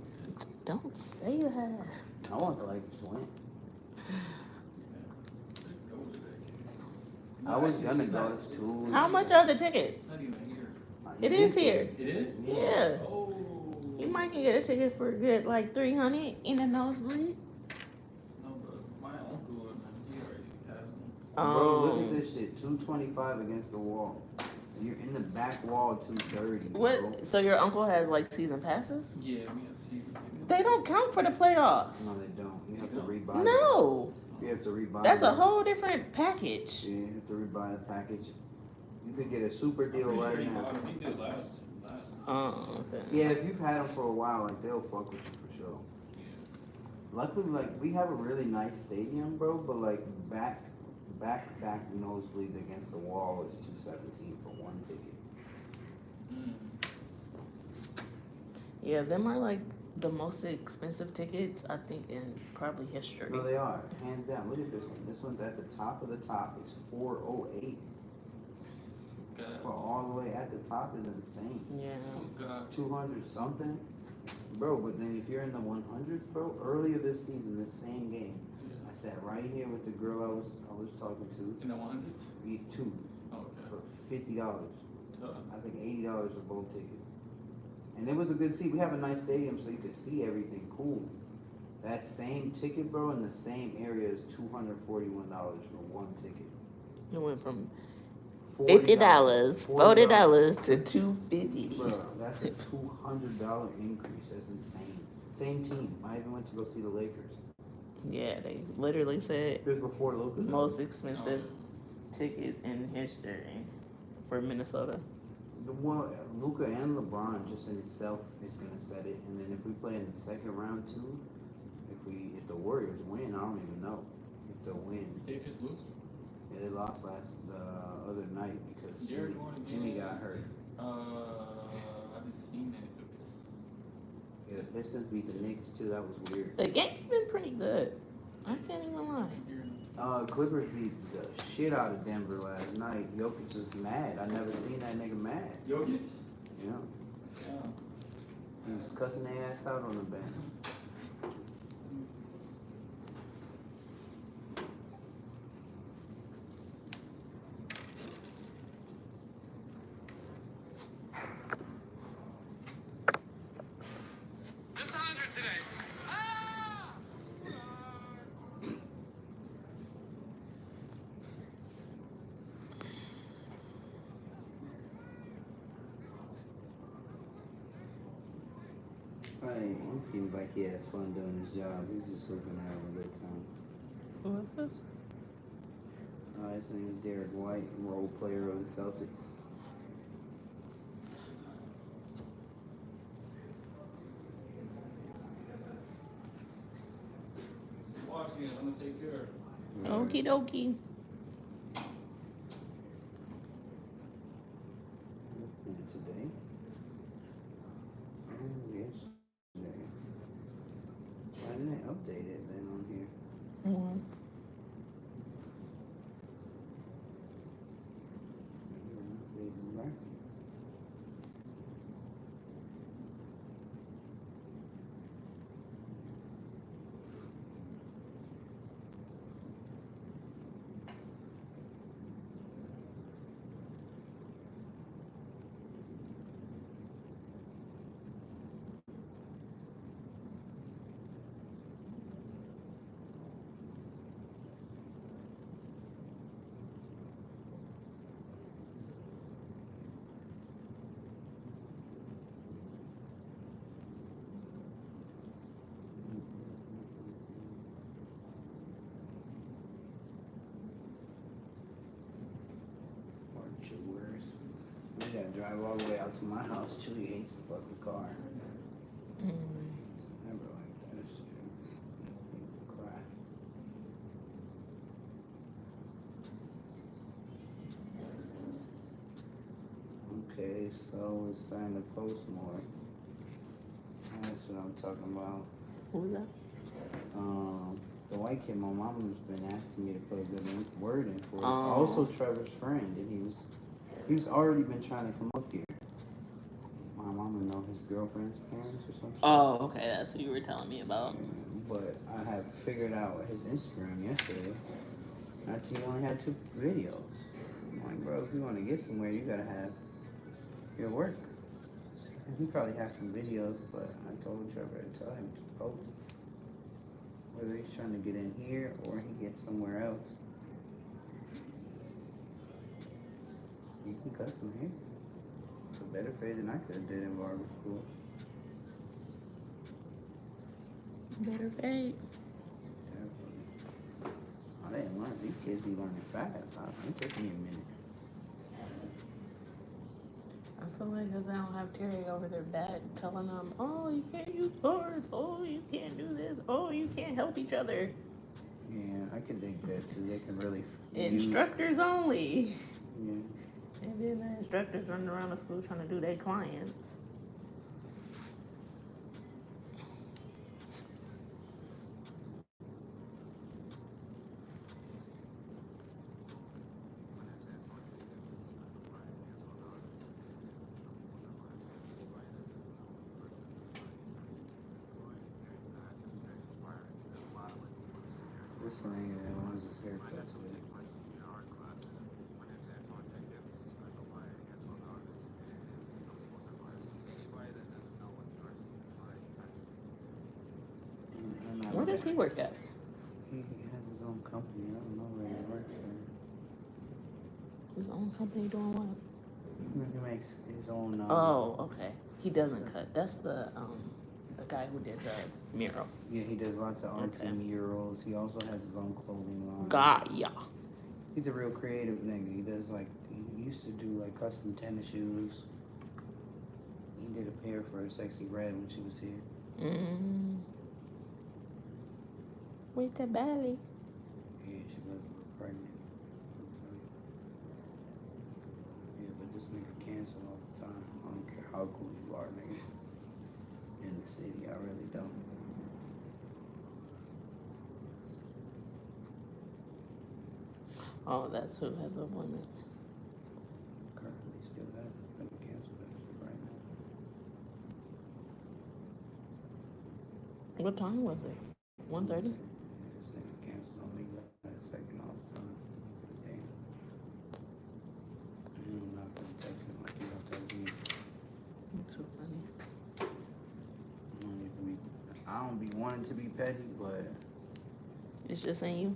Don't say that. I want the Lakers to win. I was gonna go to. How much are the tickets? Not even here. It is here. It is? Yeah. Oh. You might can get a ticket for a good like 300 in a nosebleed. No, but my uncle, he already has one. Bro, look at this shit. 225 against the wall. You're in the back wall 230. Bro. What? So your uncle has like season passes? Yeah, we have season tickets. They don't count for the playoffs. No, they don't. You have to rebuy. No. You have to rebuy. That's a them. whole different package. Yeah, you have to rebuy the package. You could get a super deal right now. He did last. Oh, okay. Yeah, if you've had them for a while, like they'll fuck with you for sure. Luckily, like we have a really nice stadium, bro. But like back nosebleed against the wall is $217 for one ticket. Yeah, them are like the most expensive tickets I think in probably history. No, they are hands down. Look at this one. This one's at the top of the top. It's $408. For all the way at the top is insane. Yeah. 200 something, bro. But then if you're in the 100s, bro, earlier this season, this same game, I sat right here with the girl I was talking to. In the 100s? Two. Okay. For $50. I think $80 for both tickets. And it was a good seat. We have a nice stadium, so you could see everything cool. That same ticket, bro, in the same area is $241 for one ticket. It went from $50, $40 to $250. Bro, that's a $200 increase. That's insane. Same team. I even went to go see the Lakers. Yeah, they literally said It was before Luka. most expensive tickets in history for Minnesota. Well, Luka and LeBron just in itself is gonna set it, and then if we play in the second round too, if if the Warriors win, I don't even know if they'll win. They just lose. Yeah, they lost the other night because They're going Jimmy got against- hurt. I haven't seen it. Yeah, the Pistons beat the Knicks too. That was weird. The game's been pretty good. I can't even lie. Clippers beat the shit out of Denver last night. Jokic was mad. I never seen that nigga mad. Jokic? Yeah. Yeah. He was cussing their ass out on the bench. Just 100 today. Right, he seems like he has fun doing his job. He's just looking to have a good time. Who is this? His name is Derek White, role player of the Celtics. Walking, I'm gonna take care of it. Okie dokie. And today? Yesterday. Why didn't they update it then on here? One. I gotta drive all the way out to my house. Chili hates the fucking car. Never like that shit. Cry. Okay, so it's time to post more. That's what I'm talking about. Who was that? The white kid, my mama's been asking me to put a good word in for. Oh. Also Trevor's friend, and he's already been trying to come up here. My mama know his girlfriend's parents or something. Oh, okay. That's what you were telling me about. But I have figured out his Instagram yesterday. Actually, he only had 2 videos. I'm like, bro, if you want to get somewhere, you gotta have your work. And he probably has some videos, but I told Trevor to tell him to post. Whether he's trying to get in here or he gets somewhere else. You can cut from here. It's a better fade than I could have did in barber school. Better fade. I didn't learn. These kids be learning fast. It took me a minute. I feel like because I don't have Terry over their back telling them, oh, you can't use bars. Oh, you can't do this. Oh, you can't help each other. Yeah, I can dig that too. They can really Instructors only. Yeah. And then the instructors running around the school trying to do their clients. This nigga that wants his haircut today. Where does he work at? He has his own company. I don't know where he works at. His own company doing what? He makes his own. Oh, okay. He doesn't cut. That's the guy who did the mural. Yeah, he does lots of artsy Okay. murals. He also has his own clothing line. Gaia. He's a real creative nigga. He does he used to do like custom tennis shoes. He did a pair for a Sexy Red when she was here. With the belly. Yeah, she was a little pregnant. Looks like. Yeah, but this nigga cancel all the time. I don't care how cool you are, nigga. In the city, I really don't. Oh, that's who has a woman. Currently still have it. Let me cancel that shit right now. What time was it? 1:30? This nigga cancels on me last second all the time. Damn. And I'm not gonna text him like you don't text me. That's so funny. I don't be wanting to be petty, but It's just in you?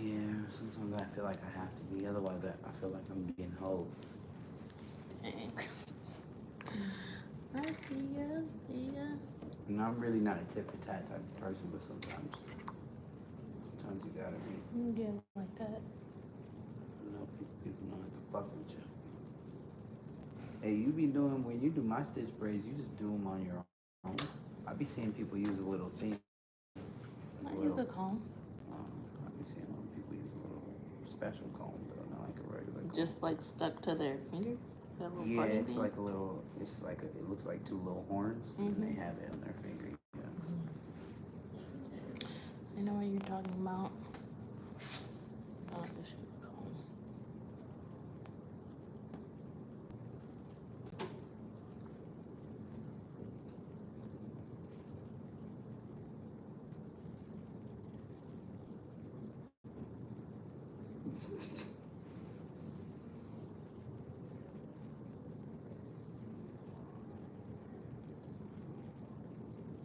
yeah, sometimes I feel like I have to be. Otherwise, I feel like I'm being hold. Dang. I see ya. And I'm really not a tit for tat type of person, but sometimes you gotta be. You get like that. You know, people know how to fuck with you. Hey, you be doing, when you do my stitch braids, you just do them on your own. I be seeing people use a little thing. I use a comb. I be seeing a lot of people use a little special comb, though, not like a regular comb. Just like stuck to their finger? That little Yeah, party it's thing? like a little, it looks like two little horns, and they have it on their finger. Yeah. I know what you're talking about. Oh, this is a comb.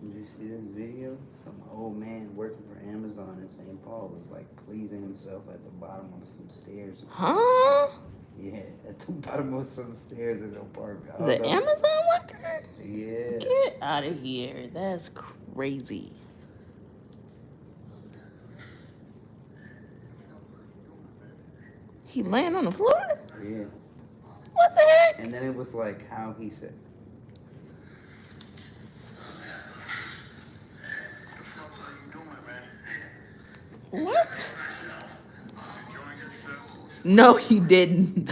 Did you see this video? Some old man working for Amazon in St. Paul was like pleasing himself at the bottom of some stairs. Huh? Yeah, at the bottom of some stairs in the apartment. I The don't know. Amazon worker? Yeah. Get out of here. That's crazy. He laying on the floor? Yeah. What the heck? And then it was like how he said, The fuck are you doing, man? What? Enjoying yourself? No, he didn't.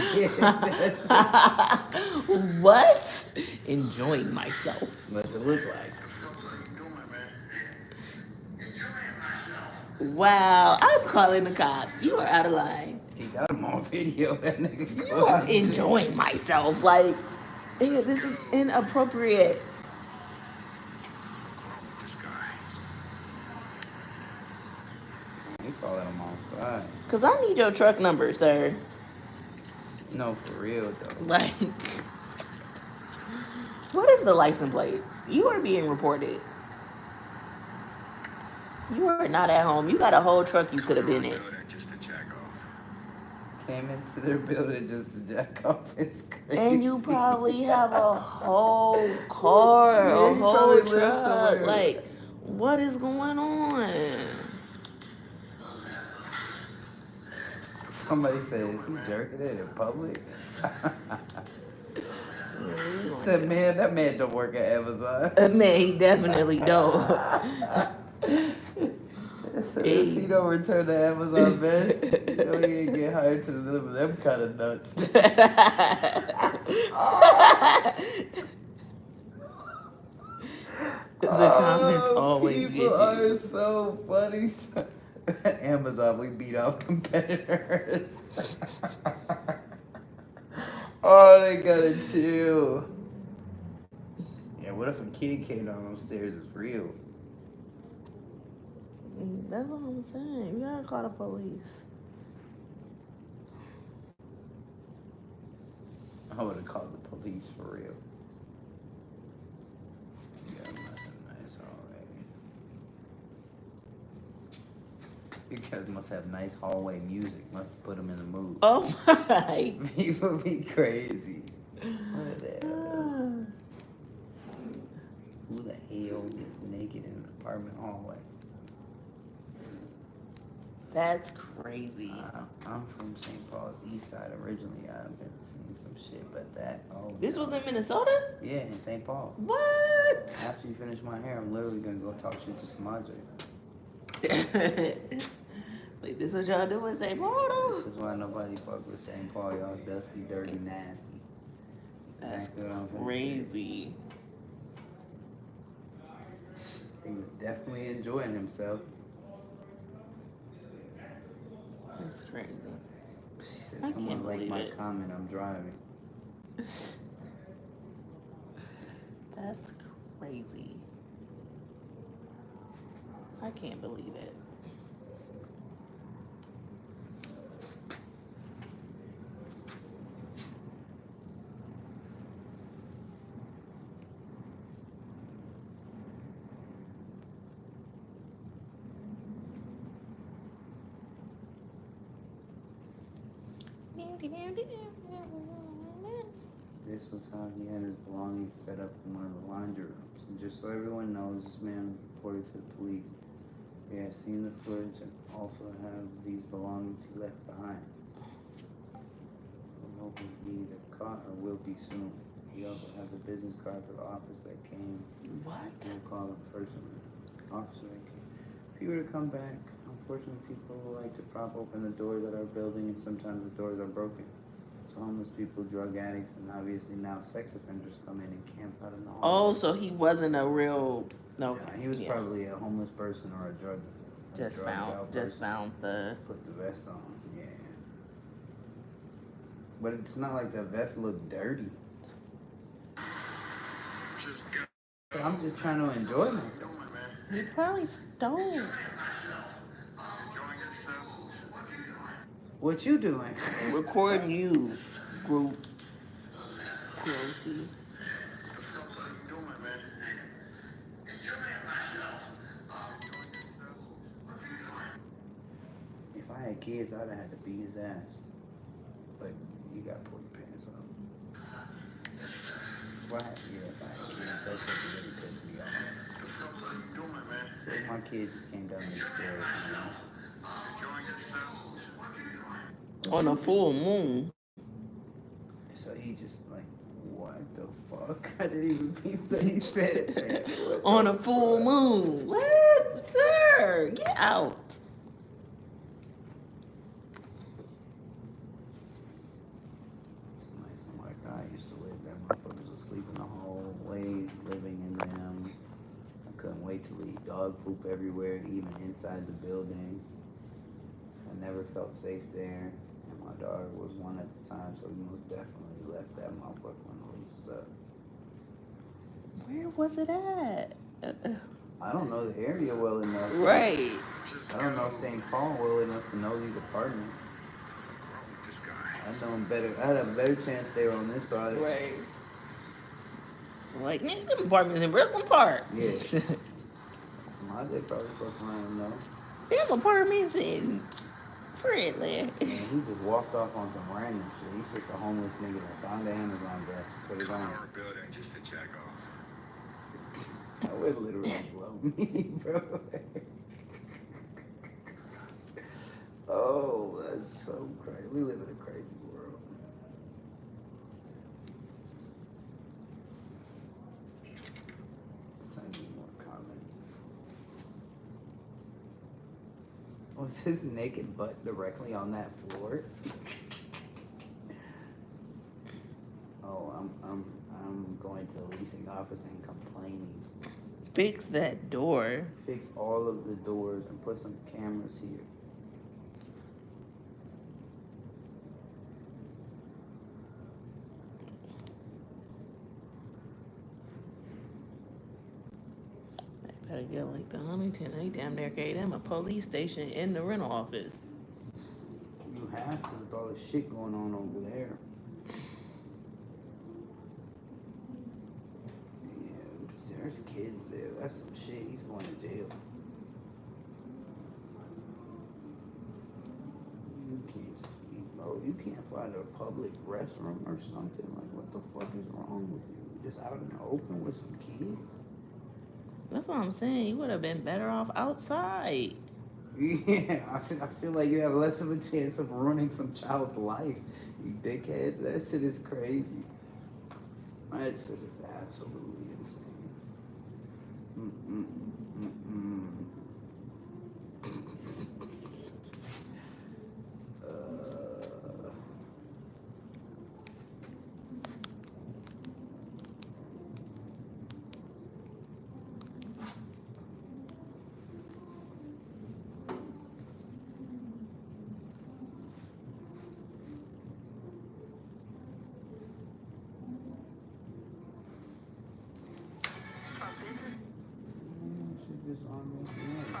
What? Enjoying myself. what's it look like? The fuck are you doing, man? Enjoying myself. Wow, I'm calling the cops. You are out of line. He got him on video. That nigga You going are to- enjoying myself. Like, nigga, this is inappropriate. Fuck wrong with this guy? He followed him outside. Cause I need your truck number, sir. No, for real though. Like, what is the license plates? You are being reported. You are not at home. You got a whole truck you could have been in. Just to jack off. Came into their building just to jack off. It's crazy. And you probably have a whole car, Yeah, a he whole probably lives truck. somewhere. Like, what is going on? Somebody said, is he jerking it in public? He said, man, that man don't work at Amazon. Man, he definitely don't. Said, he don't return to Amazon best. You know he ain't get hired to deliver them kind of nuts. The comments Oh, always get people you. are so funny. Amazon, we beat off competitors. Oh, they gotta chill. Yeah, what if a kid came down those stairs? It's real. That's what I'm saying. You gotta call the police. I would have called the police for real. Yeah, nothing nice already. You guys must have nice hallway music. Must have put them in the mood. Oh my. People be crazy. What the hell? Who the hell is naked in an apartment hallway? That's crazy. I'm from St. Paul's East Side originally. I've been seeing some shit, but that, oh. This no. was in Minnesota? Yeah, in St. Paul. What? After you finish my hair, I'm literally gonna go talk shit to Samaje. Like, this what y'all do in St. Paul, This though? is why nobody fuck with St. Paul. Y'all dusty, dirty, nasty. That's Exactly what I'm finna say. crazy. He was definitely enjoying himself. That's crazy. She said, I someone can't liked believe my it. comment, I'm driving. That's crazy. I can't believe it. This was how he had his belongings set up in one of the laundry rooms. And just so everyone knows, this man was reported to the police. He has seen the footage and also have these belongings he left behind. We hope he'll be either caught or will be soon. He also has a business card for the office that came. What? We'll call him personally. Officer that came. If he were to come back, unfortunately people like to prop open the doors at our building and sometimes the doors are broken. So homeless people, drug addicts, and obviously now sex offenders come in and camp out in the hallway. Oh, so he wasn't a real. No. Yeah, he was yeah. probably a homeless person or a drugged Just out person. found the. Put the vest on, yeah. But it's not like the vest looked dirty. I'm just trying to enjoy myself. He probably stoned. What you doing? Recording you, group. Crazy. If I had kids, I'd have had to beat his ass. But you gotta pull your pants up. If I had kids, that shit really pissed me off. If my kid just came down these stairs, you know? On a full moon. So he just like, what the fuck? I didn't even think that he said that. On a full moon. What? Sir, get out. It's nice. I'm like, I used to live there. Motherfuckers would sleep in the hallways, living in them. I couldn't wait to leave dog poop everywhere, even inside the building. I never felt safe there. And my daughter was one at the time, so we most definitely left that motherfucker when the lease was up. Where was it at? I don't know the area well enough. Right. I don't know St. Paul well enough to know these apartments. I know them better. I had a better chance they were on this side. Right. Like, nigga, them apartments in Brooklyn Park. Yeah. They probably fuck around though. Them apartments in Friendly. And he just walked off on some random shit. He's just a homeless nigga that found the Amazon desk and put it on. building just to check off. That would literally blow me, bro. Oh, that's so crazy. We live in a crazy world. Trying to get more comments. Was his naked butt directly on that floor? Oh, I'm going to the leasing office and complaining. Fix that door. Fix all of the doors and put some cameras here. They better get like the Huntington. They damn near gave them a police station in the rental office. You have to with all the shit going on over there. Yeah, there's kids there. That's some shit. He's going to jail. You can't, bro. You can't find a public restroom or something. Like, what the fuck is wrong with you? Just out in the open with some kids. That's what I'm saying. You would have been better off outside. Yeah, I feel like you have less of a chance of ruining some child's life. You dickhead. That shit is crazy. That shit is absolutely insane. this on me? Yeah.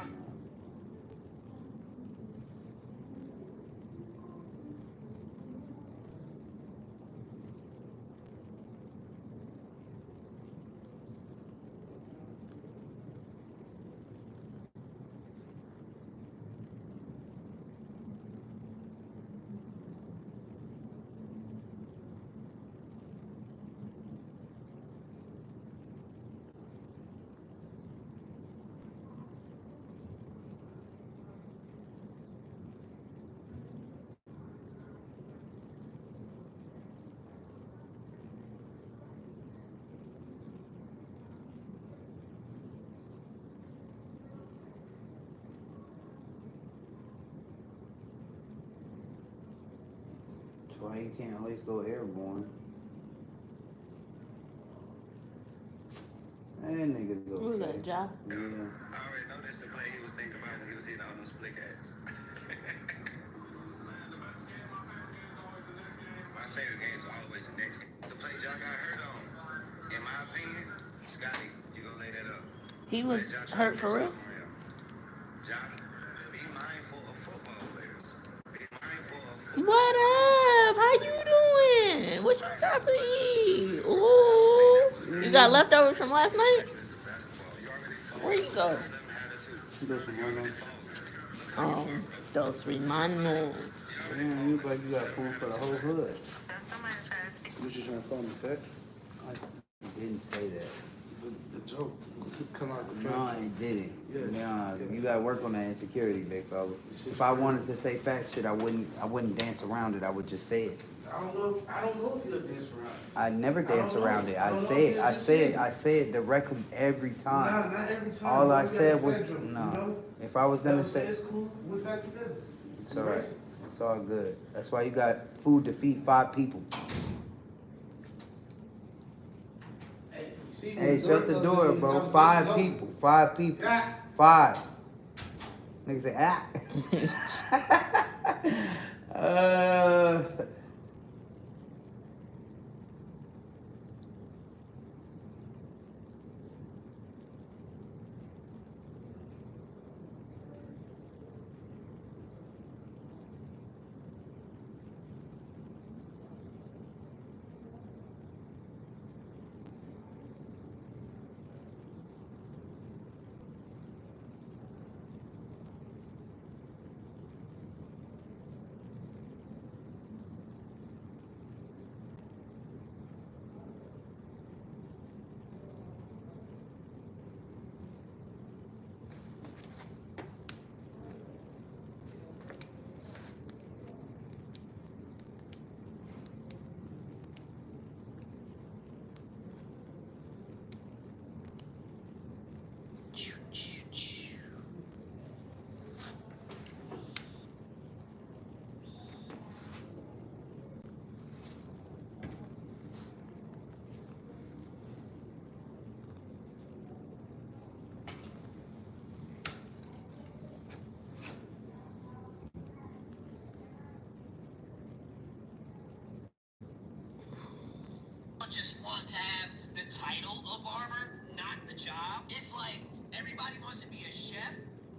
That's why you can't always go airborne. That nigga's Who was okay. that, Job? Yeah. I already know this the play he was thinking about when he was hitting all them split cats. My favorite game is always the next game. The play Jock got hurt on. In my opinion, Scotty, you go lay that up. He was Let Jock try hurt to for real? get something real. Jock, be mindful of football players. Be mindful of football What up? How you doing? What you got to eat? Ooh. You got leftovers from last night? players of basketball. You already Where you go? let them have it too. Those some one Oh, those Rimanos. Damn, you like you got food for the whole hood. You just trying to call me fat? I didn't say that. The joke. Come out the No, I didn't. Yeah. No, you gotta work on that insecurity, big fella. If I wanted to say fat shit, I wouldn't dance around it. I would just say it. I don't know if you'll dance around. I never dance don't know. around it. I I don't know say if it. you'll I just say say it. it. I say it directly every time. Not every time. All I You said gotta was fat joke, no. You know? If I was gonna That say, it's cool. We're fat together. it's all right. It's all good. That's why you got food to feed 5 people. Hey, you see Hey, when shut the comes door, in, bro. conversation 5 over. people. 5 people. Yeah. 5. Nigga say, ah. Just want to have the title of barber, not the job. It's like everybody wants to be a chef,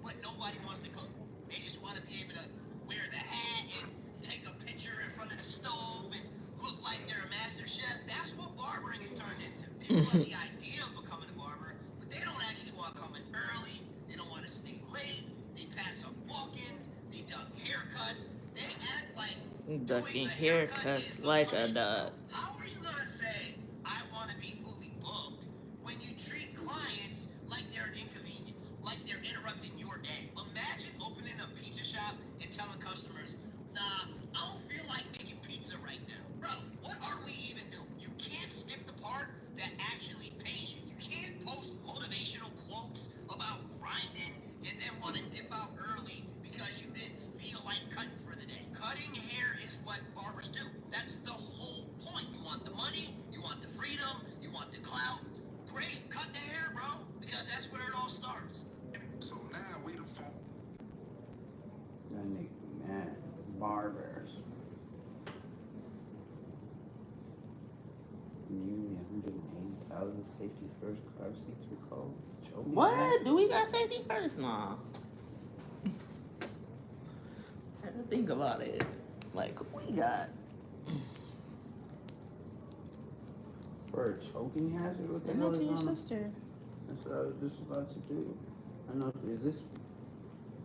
but nobody wants to cook. They just want to be able to wear the hat and take a picture in front of the stove and look like they're a master chef. That's what barbering is turned into. People have the idea of becoming a barber, but they don't actually want to come in early. They don't want to stay late. They pass up walk-ins. They duck haircuts. They act like Ducking haircuts like a dog. how are you gonna say I want to be fully booked when you treat clients like they're an inconvenience, like they're interrupting your day? Imagine opening a pizza shop and telling customers, "Nah, I don't feel like making pizza right now." Bro, what are we even doing? You can't skip the part that actually pays you. You can't post motivational quotes about grinding and then want to dip out early because you didn't feel like cutting for the day. Cutting hair is what barbers do. That's the whole point. You want the money, you want the freedom, you want the clout. Great, cut the hair, bro, because that's where it all starts. So now we the phone. That nigga, man. Barbers. Nearly 180,000 safety first car seats recalled. Joke. What? Do we got safety first? Nah. I had to think about it. Like, we got. For a choking hazard? What the Send hell it is to your on? sister. That's what I was just about to do. I know, is this?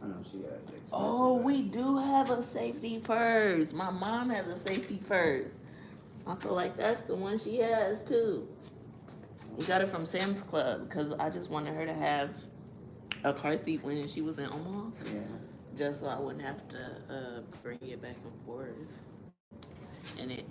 I know she got it. Oh, we do have a safety first. My mom has a safety first. I feel like that's the one she has too. We got it from Sam's Club because I just wanted her to have a car seat when she was in Omaha, Yeah. just so I wouldn't have to bring it back and forth. And it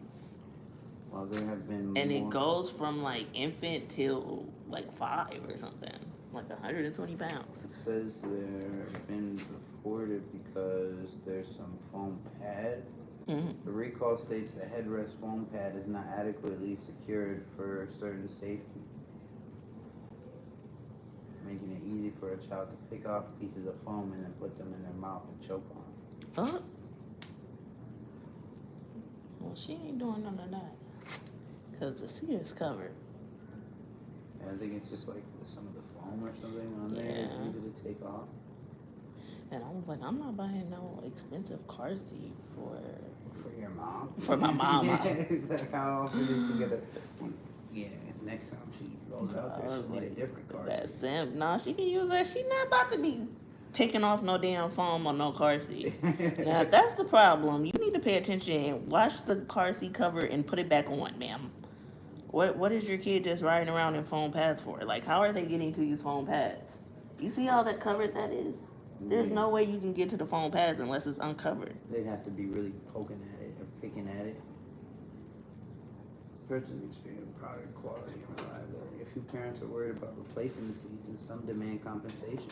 Well, there have been it more. goes from like infant till like 5 or something, like 120 pounds. It says there have been reported because there's some foam pad. Mm-hmm. The recall states the headrest foam pad is not adequately secured for certain safety, making it easy for a child to pick off pieces of foam and then put them in their mouth and choke on. Oh. Well, she ain't doing none of that because the seat is covered. And I think it's just like some of the foam or something on there is Yeah. easy to take off. And I was like, I'm not buying no expensive car seat for your mom. For my mama. Like, how often is she gonna? Yeah, next time she rolls out there, she'll need a different car that seat. simp. No, she can use that. She not about to be picking off no damn foam on no car seat. Now, if that's the problem, you need to pay attention and watch the car seat cover and put it back on, ma'am. What is your kid just riding around in foam pads for? Like, how are they getting to these foam pads? You see how that covered that is? There's no way you can get to the foam pads unless it's uncovered. They'd have to be really poking at it or picking at it. Purchasing experience, product quality, and reliability. A few parents are worried about replacing the seats and some demand compensation.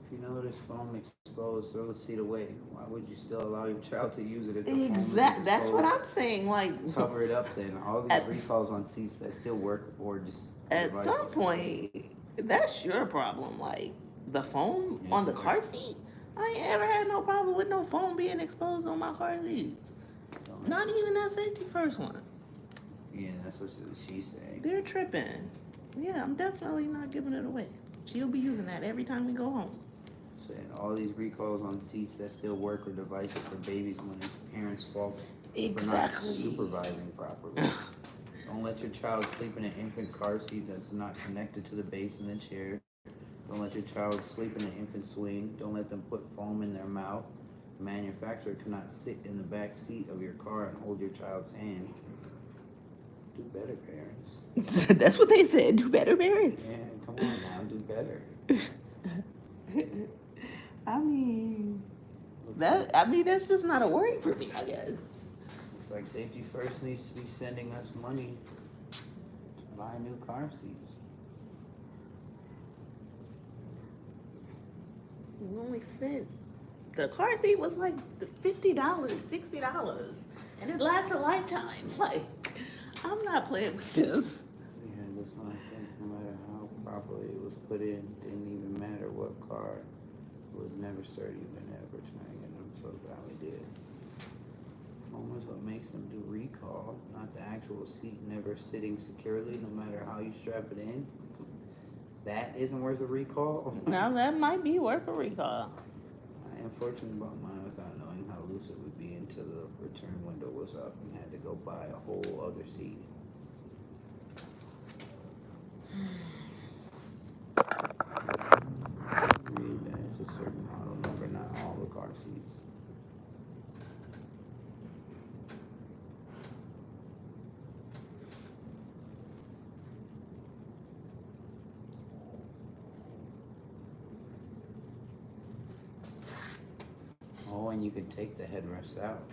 If you notice foam exposed, throw the seat away. Why would you still allow your child to use it if the foam is Exactly. That's what exposed? I'm saying. Like, Cover it up then. All these recalls on seats that still work or just at some point, that's your problem. Like, the foam on the car seat? I ain't ever had no problem with no foam being exposed on my car seats. Not even that safety first one. Yeah, that's what she's saying. They're tripping. Yeah, I'm definitely not giving it away. She'll be using that every time we go home. Saying all these recalls on seats that still work or devices for babies when it's parents' fault for not supervising properly. Don't let your child sleep in an infant car seat that's not connected to the base in the chair. Don't let your child sleep in an infant swing. Don't let them put foam in their mouth. The manufacturer cannot sit in the back seat of your car and hold your child's hand. Do better, parents. That's what they said. Do better, parents. Yeah, come on now, do better. I mean, that's just not a worry for me, I guess. Looks like Safety First needs to be sending us money to buy new car seats. You only spent, the car seat was like $50, $60, and it lasts a lifetime. Like, I'm not playing with them. Yeah, that's what I think. No matter how properly it was put in, didn't even matter what car. It was never sturdy when ever trying, and I'm so glad we did. Foam is what makes them do recall, not the actual seat never sitting securely, no matter how you strap it in. That isn't worth a recall. Now that might be worth a recall. I am fortunate about mine without knowing how loose it would be until the return window was up and had to go buy a whole other seat. Read that it's a certain model number, not all the car seats. Oh, and you could take the headrest out.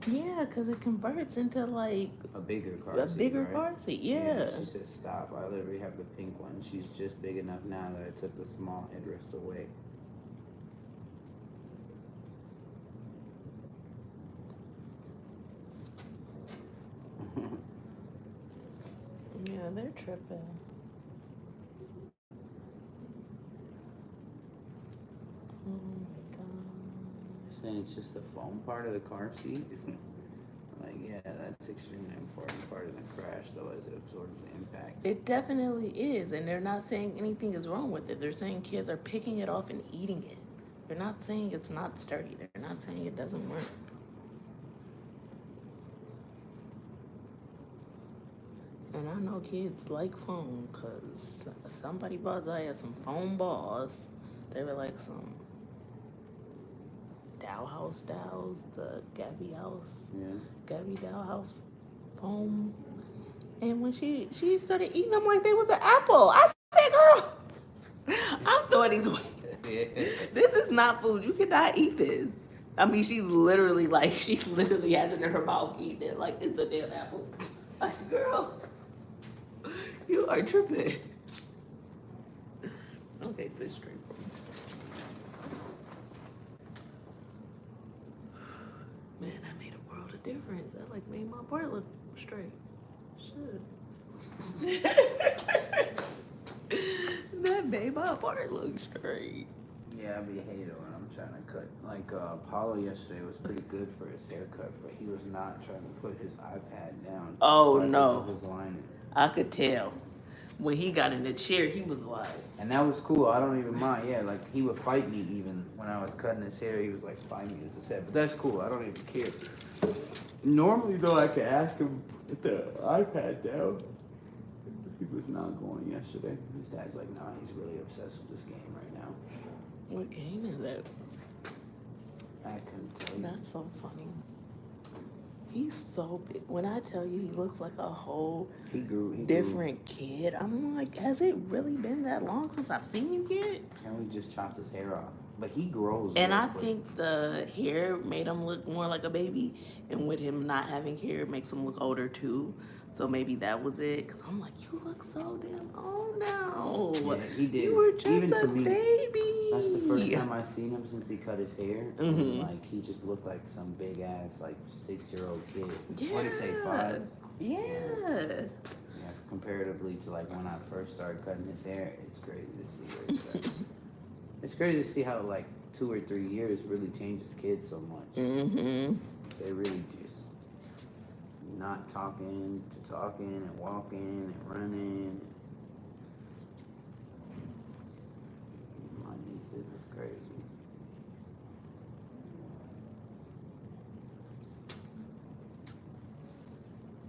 Yeah, because it converts into like A bigger car a seat, bigger right? car seat. Yeah. She said stop. I literally have the pink one. She's just big enough now that I took the small headrest away. Yeah, they're tripping. Oh my god. Saying it's just the foam part of the car seat. Like, yeah, that's extremely important part of the crash, though, as it absorbs the impact. It definitely is, and they're not saying anything is wrong with it. They're saying kids are picking it off and eating it. They're not saying it's not sturdy. They're not saying it doesn't work. And I know kids like foam because somebody bought Zaya some foam balls. They were like some Dow House Dows, the Gabby House, Yeah. Gabby Dow House foam. And when she started eating them like they was an apple, I said, girl, I'm throwing these away. This is not food. You cannot eat this. I mean, she literally has it in her mouth eating it like it's a damn apple. Like, girl, you are tripping. Okay, sit straight for me. Man, that made a world of difference. That like made my part look straight. Should. That made my part look straight. Yeah, I be a hater when I'm trying to cut. Like, Paulo yesterday was pretty good for his haircut, but he was not trying to put his iPad down. Oh, so no. His lining. I could tell. When he got in the chair, he was like... And that was cool. I don't even mind. Yeah, like, he would fight me even when I was cutting his hair. He was like, fight me as I said. But that's cool. I don't even care. Normally, though, I could ask him to put the iPad down. He was not going yesterday. His dad's like, nah, he's really obsessed with this game right now. What game is that? I couldn't tell you. That's so funny. He's so big. When I tell you he looks like a whole He grew. different kid, I'm like, has it really been that long since I've seen you, kid? And we just chopped his hair off. But he grows. And real I quick. think the hair made him look more like a baby. And with him not having hair, it makes him look older too. So maybe that was it. Because I'm like, you look so damn old now. Yeah, he did. You were just Even a to me, baby. That's the first time I seen him since he cut his hair. Mhm. And, like, he just looked like some big ass, like 6-year-old kid. Yeah. What did he say, 5? Yeah. Yeah, comparatively to like when I first started cutting his hair, it's crazy to see where he's at. It's crazy to see how like 2 or 3 years really changes kids so much. Mm-hmm. They really just not talking to talking and walking and running. My nieces is crazy.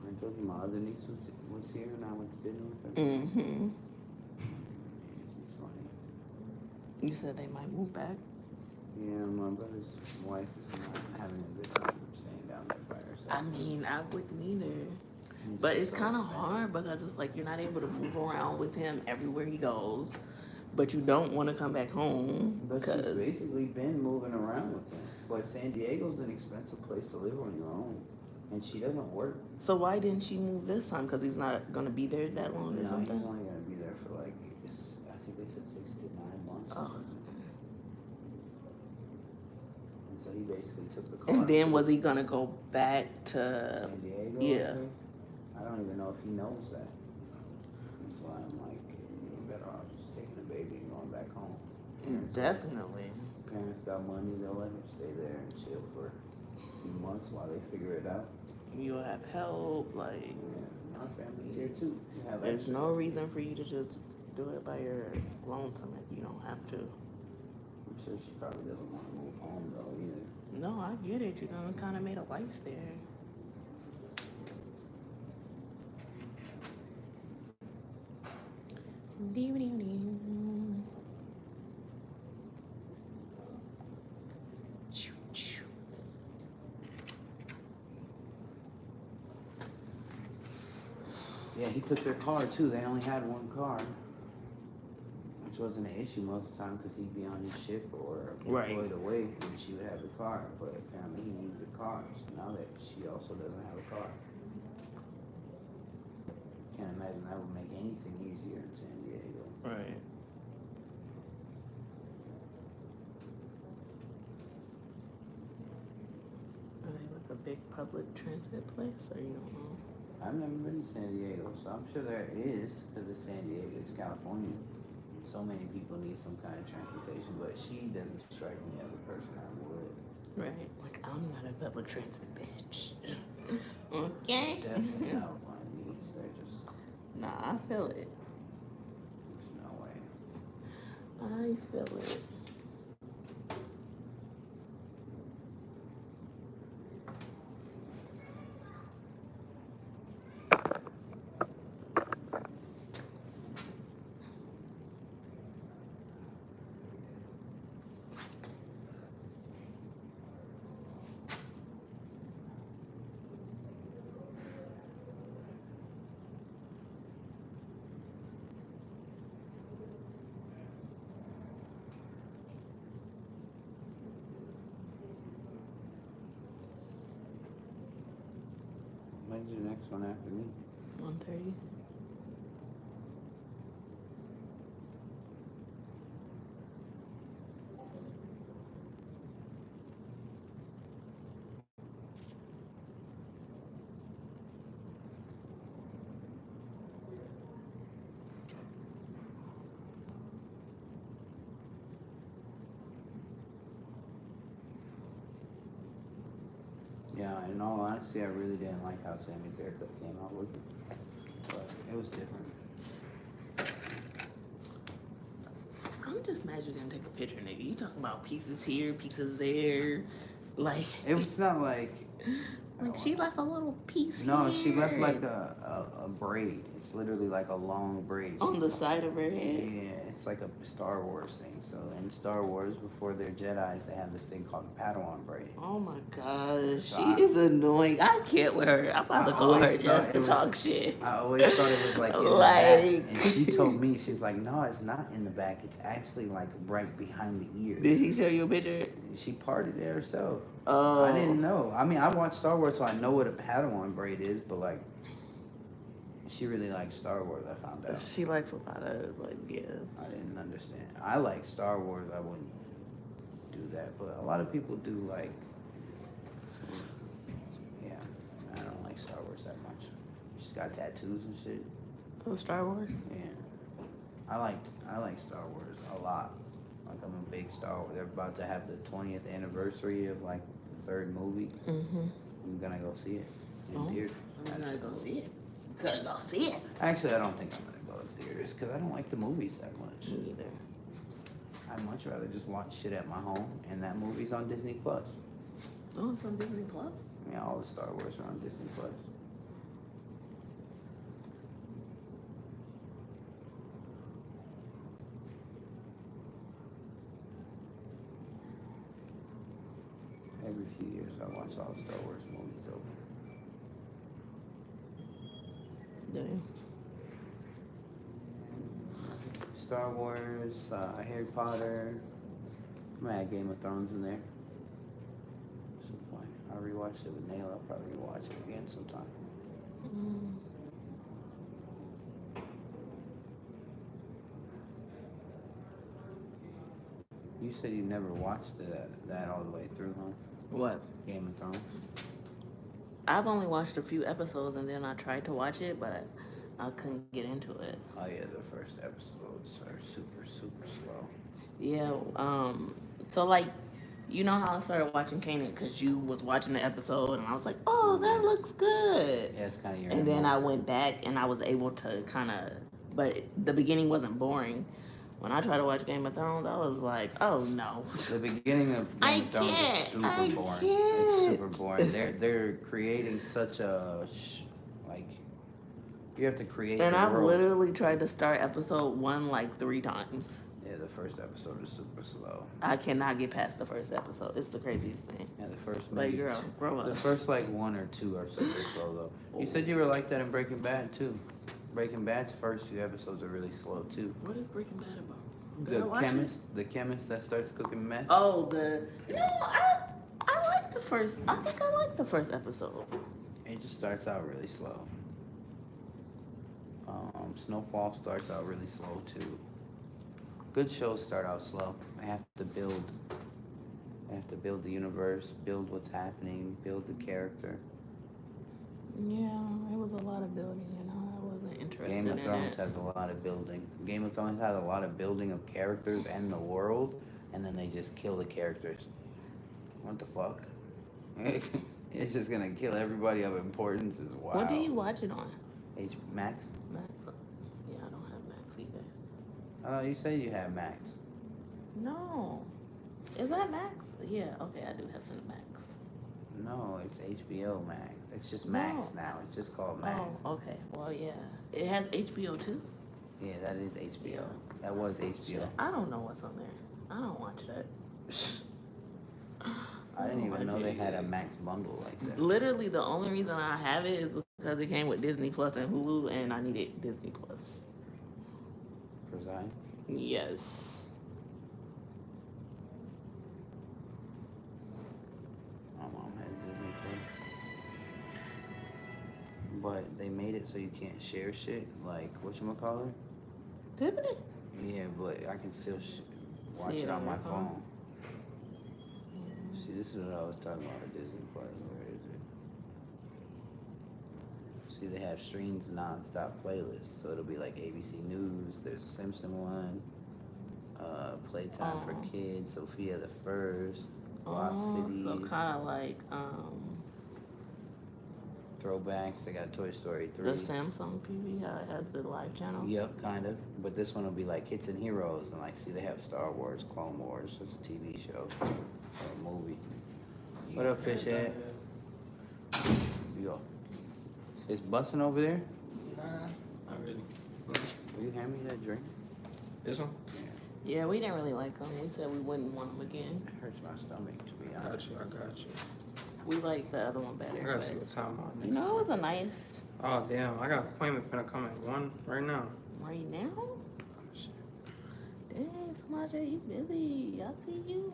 I told you my other niece was here and I went to dinner with her. Mm-hmm. It's funny. You said they might move back. Yeah, my brother's wife is not having a good time staying down there by herself. I mean, I wouldn't either. But it's so kind of expensive. hard because it's like you're not able to move around with him everywhere he goes. But you don't want to come back home. But she's Because basically been moving around with him. But San Diego's an expensive place to live on your own. And she doesn't work. so why didn't she move this time? Because he's not going to be there that long or No, he's something? only going to be there for like, I think they said 6 to 9 months. Or Oh. something. And so he basically took the car. And then was he going to go back to... San Diego? yeah. I don't even know if he knows that. That's why I'm like, you're better off just taking the baby and going back home. Definitely. Parents got money, they'll let him stay there and chill for a few months while they figure it out. You'll have help. Like, Yeah, my family's here too. You have there's extra. no reason for you to just do it by your lonesome if you don't have to. I'm sure she probably doesn't want to move home though either. No, I get it. You done kind of made a life there. Yeah, he took their car too. They only had one car, which wasn't an issue most of the time because he'd be on his ship or Right. employed away and she would have the car. But apparently he needed the car. So now that she also doesn't have a car. Can't imagine that would make anything easier in San Diego. Right. Are they like a big public transit place, or you don't know? I've never been to San Diego, so I'm sure there is, because it's San Diego, it's California. So many people need some kind of transportation, but she doesn't strike me as a person I would. Right. Like, I'm not a public transit bitch. Okay. Definitely not one of these. They're just, Nah, I feel it. there's no way. I feel it. When's your next one after me? 1:30. Yeah, in all honesty, I really didn't like how Sammy's haircut came out looking. But it was different. I'm just mad you didn't take a picture, nigga. You talking about pieces here, pieces there. Like, It was not like she left a little piece no, here. she left like a braid. It's literally like a long braid. On the side of her head. Yeah, it's like a Star Wars thing. So in Star Wars, before they're Jedis, they have this thing called a Padawan braid. Oh my gosh, So she is annoying. I can't with her. I'm about to call her always just thought to it was- talk shit. I always thought it was like in the Like- back. And she told me, she was like, no, it's not in the back. It's actually like right behind the ears. Did she show you a picture? She parted it herself. Oh, I didn't know. I mean, I watched Star Wars, so I know what a Padawan braid is, but like, she really likes Star Wars, I found out. She likes a lot of, like, yeah. I didn't understand. I like Star Wars, I wouldn't do that, but a lot of people do like, yeah, I don't like Star Wars that much. She's got tattoos and shit. Oh, Star Wars? Yeah. I like Star Wars a lot. Like, I'm a big Star Wars. They're about to have the 20th anniversary of like the third movie. Mm-hmm. I'm gonna go see it in Oh, theaters. I'm gonna go see it. Gotta go see it. Actually, I don't think I'm gonna go to theaters because I don't like the movies that much. Me either. I'd much rather just watch shit at my home, and that movie's on Disney Plus. Oh, it's on Disney Plus? Yeah, all the Star Wars are on Disney Plus. Every few years, I watch all the Star Wars movies over. Yeah. Star Wars, Harry Potter. I'm gonna add Game of Thrones in there. At some point. I rewatched it with Nail. I'll probably rewatch it again sometime. Mm. You said you never watched that all the way through, huh? What? Game of Thrones. I've only watched a few episodes and then I tried to watch it, but I couldn't get into it. Oh yeah, the first episodes are super, super slow. Yeah, so like, you know how I started watching Kanan because you was watching the episode and I was like, oh, that looks good. Yeah, it's kind of your. And then MO. I went back and I was able to kind of, but the beginning wasn't boring. When I tried to watch Game of Thrones, I was like, oh no. The beginning of I Game of Thrones is can't. super I boring. can't. It's super boring. They're creating such a like. You have to create. And the I've world. literally tried to start episode 1 like 3 times. Yeah, the first episode is super slow. I cannot get past the first episode. It's the craziest thing. Yeah, the first Like, maybe girl, grow up. The first like 1 or 2 are super slow though. You said you were like that in Breaking Bad too. Breaking Bad's first few episodes are really slow too. What is Breaking Bad about? Did I The watch it? chemist that starts cooking meth. Oh, I like the first. I think I like the first episode. It just starts out really slow. Snowfall starts out really slow too. Good shows start out slow. They have to build. They have to build the universe, build what's happening, build the character. Yeah, it was a lot of building, you know. I wasn't interested Game of in Thrones it. has a lot of building. Game of Thrones has a lot of building of characters and the world, and then they just kill the characters. What the fuck? It's just gonna kill everybody of importance as wow. What do you watch it on? Max? Max? Yeah, I don't have Max either. Oh, you said you have Max. No. Is that Max? Yeah, okay, I do have Cinemax. No, it's HBO Max. It's just Max now. It's just called Max. Oh, okay. Well, yeah. It has HBO too? Yeah, that is HBO. Yeah. That was HBO. Shit, I don't know what's on there. I don't watch that. I didn't even know they had a Max bundle like that. Literally, the only reason I have it is because it came with Disney Plus and Hulu, and I needed Disney Plus. For Zion? Yes. My mom had Disney Plus. But they made it so you can't share shit, like, whatchamacallit? Did they? Yeah, but I can still watch See it it on on my your phone? phone. See, this is what I was talking about with Disney Plus. Where is it? See, they have streams non-stop playlists. So it'll be like ABC News, there's a Simpson one, Playtime for Kids, Sophia the First, Lost City, So kind of like Throwbacks. They got Toy Story 3. the Samsung TV, how it has the live channels. Yep, kind of. But this one will be like Hits and Heroes, and like, see, they have Star Wars, Clone Wars. It's a TV show, or a movie. What up, fish head? Yo, it's busting over there. Not really. Will you hand me that drink? This one? Yeah, we didn't really like them. We said we wouldn't want them again. It hurts my stomach, to be I honest. got you. We like the other one better. I gotta but, see what time I'm you know, it was a nice Oh, damn. I got an appointment finna come at 1 right now. right now. Oh, shit. Dang, Samaje, he busy. I see you.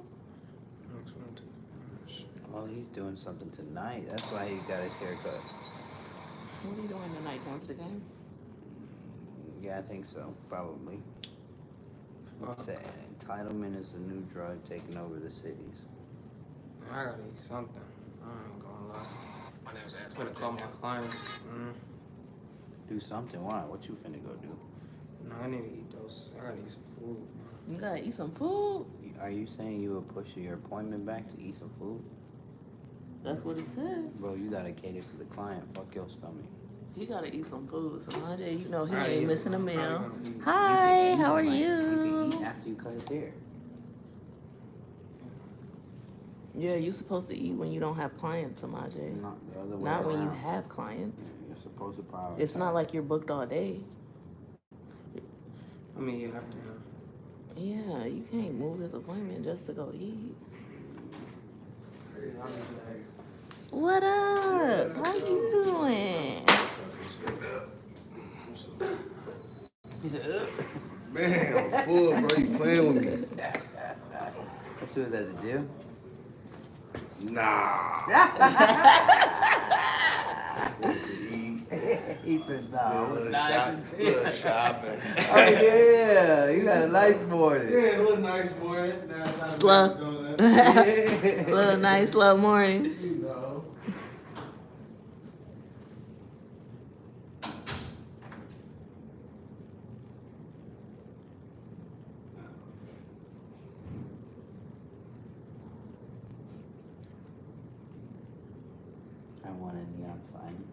Next one, 2, 4, shit. Well, he's doing something tonight. That's why he got his haircut. What are you doing tonight? Going to the game? Yeah, I think so. Probably. Fuck. It's entitlement is the new drug taking over the cities. Man, I gotta eat something. I ain't gonna lie. My name's I'm Antoine. gonna call my clients. Do something. Why? What you finna go do? No, I need to eat those. I gotta eat some food. You gotta eat some food. Are you saying you would push your appointment back to eat some food? That's what he said. Bro, you gotta cater to the client. Fuck your stomach. He gotta eat some food. Samaje, you know he Alright, ain't yeah, missing a I'm meal. gonna eat. Hi, You can how are eat, like, you? You can eat after you cut his hair. Yeah, you're supposed to eat when you don't have clients, Samaje. Not the other way Not when you around. have clients. You're supposed to prioritize. It's not like you're booked all day. I mean, you have to. Yeah, you can't move this appointment just to go eat. What up? How you doing? He said, ugh. Man, I'm full, bro. You playing with me? Let's do it at the gym. Nah. He said, Yeah, no. a little not shop, at the gym." little shopping. Oh, yeah. You got a nice morning. Yeah, a little nice morning. Now it's time to Slow. doing that. Little nice, slow morning. You know. I want a neon sign.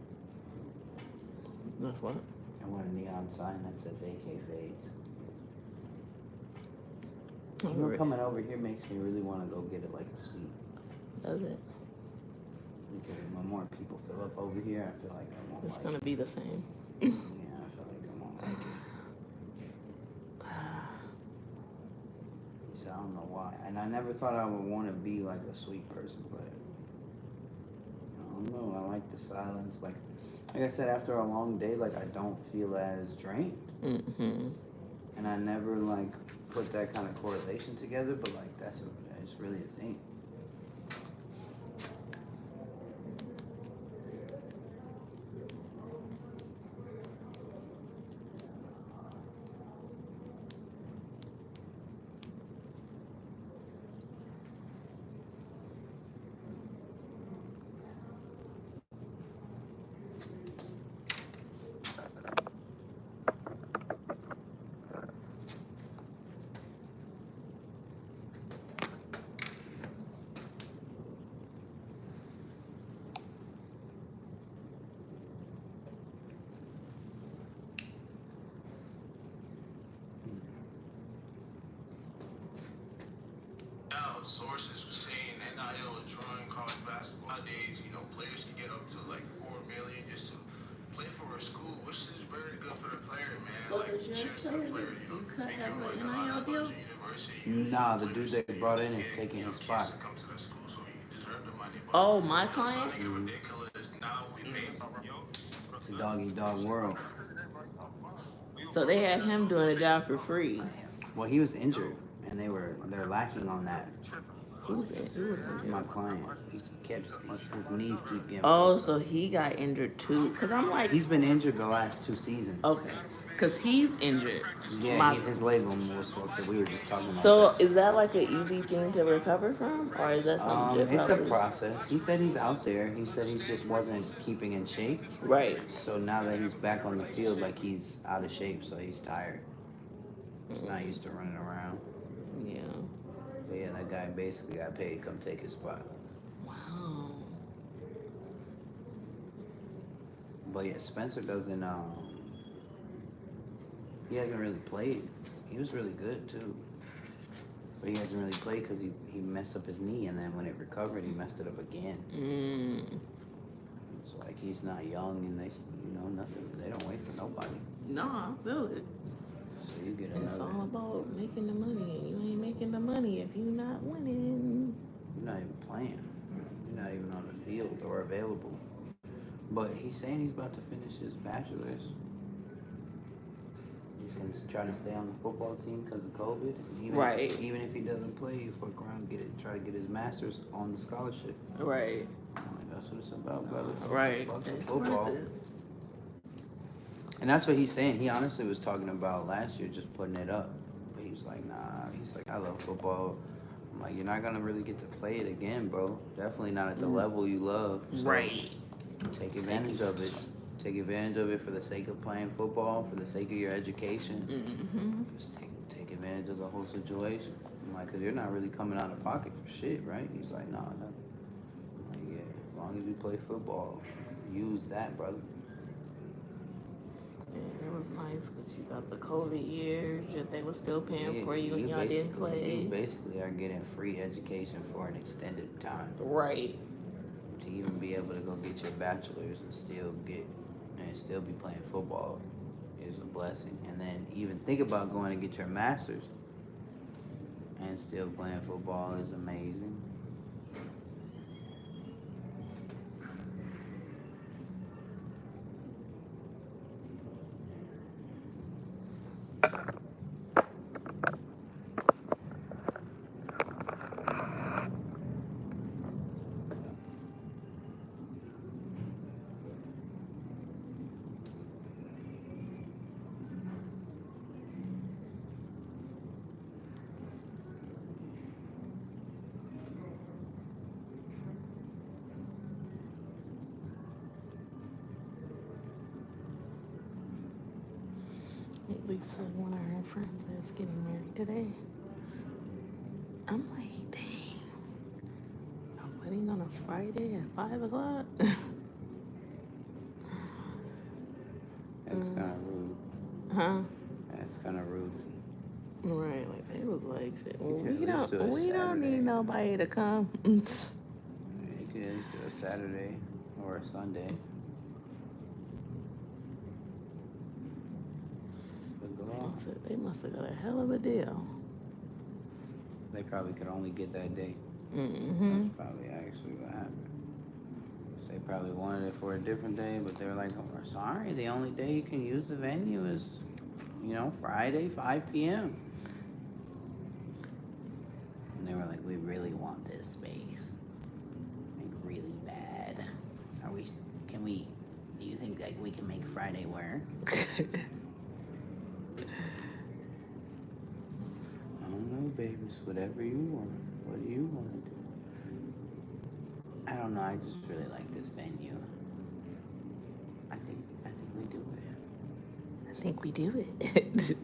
That's what? I want a neon sign that says AK Fades. Oh, You know, coming over here makes me really want to go get it like a sweet. Does it? Because when more people fill up over here, I feel like I won't It's like gonna it. be the same. Yeah, I feel like I won't like it. So I don't know why. And I never thought I would want to be like a sweet person, but I don't know. I like the silence. Like I said, after a long day, like I don't feel as drained. Mm-hmm. And I never like put that kind of correlation together, but like it's really a thing. sources were saying NIL is drawing college basketball. Nowadays, players can get up to like $4 million just to play for a school, which is very good for the player, man. So like, does your cheers to the player, player, you could make have him like an a lot NIL of deal? budget university. Nah, the dude they brought in is taking his spot. Kids to come to the school, so he deserve the money. But Oh, my it's client? starting to get ridiculous. Now we pay. It's a dog world. So they had him doing a job for free. Well, he was injured, and they're lacking on that. Who's it? Who was injured? My client, his knees keep getting. Oh, so he got injured too? Cause I'm like, He's been injured the last 2 seasons. okay, cause he's injured. Yeah, his labrum was fucked up. We were just talking about. So that. is that like an easy thing to recover from, or is that something It's a probably- process. He said he's out there. He said he just wasn't keeping in shape. Right. So now that he's back on the field, like he's out of shape, so he's tired. He's not used to running around. Yeah. But yeah, that guy basically got paid to come take his spot. Wow. But yeah, Spencer doesn't. He hasn't really played. He was really good too. But he hasn't really played because he messed up his knee, and then when it recovered, he messed it up again. So like he's not young, and they, nothing. They don't wait for nobody. No, I feel it. So you get It's another. all about making the money, and you ain't making the money if you're not winning. You're not even playing. You're not even on the field or available. But he's saying he's about to finish his bachelor's. He's going to try to stay on the football team because of COVID. And even if he doesn't play, he'll fuck around and try to get his master's on the scholarship. Right. I'm like, that's what it's about, brother. Right. Fuck It's football. worth it. And that's what he's saying. He honestly was talking about last year just putting it up. But he was like, nah. He's like, I love football. I'm like, you're not going to really get to play it again, bro. Definitely not at the level you love. So Right. Take advantage of it. Take advantage of it for the sake of playing football, for the sake of your education. Just take advantage of the whole situation. I'm like, because you're not really coming out of pocket for shit, right? He's like, nah, nothing. I'm like, yeah, as long as you play football, use that, brother. Yeah, it was nice because you got the COVID years that they were still paying for you and y'all didn't You play. basically are getting free education for an extended time. Right. To even be able to go get your bachelor's and still be playing football is a blessing. And then even think about going to get your master's and still playing football is amazing. Lisa, one of her friends is getting married today. I'm like, dang. A wedding on a Friday at 5 o'clock? That's kind of rude. Huh? That's kind of rude. Right, like they was like, shit. Well, Okay, we let's do it don't Saturday. need nobody to come. You could just do a Saturday or a Sunday. But go on. They must have got a hell of a deal. They probably could only get that day. Mm-hmm. That's probably actually what happened. They probably wanted it for a different day, but they were like, oh, we're sorry, the only day you can use the venue is, Friday, 5 p.m. And they were like, we really want this space. Like, really bad. Do you think that we can make Friday work? I don't know, babies, whatever you want. What do you want to do? I don't know, I just really like this venue. I think we do it. I think we do it.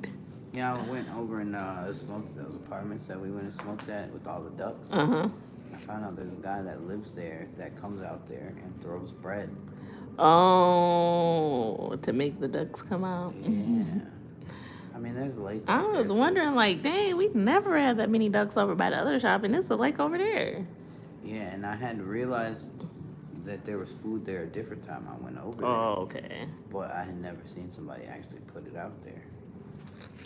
I went over and smoked those apartments that we went and smoked at with all the ducks. Uh-huh. I found out there's a guy that lives there that comes out there and throws bread. Oh, to make the ducks come out. Yeah. I mean, there's a lake. I right there, was too. wondering, like, dang, we never had that many ducks over by the other shop, and it's a lake over there. Yeah, and I had to realize that there was food there a different time I went over Oh, okay. there. But I had never seen somebody actually put it out there.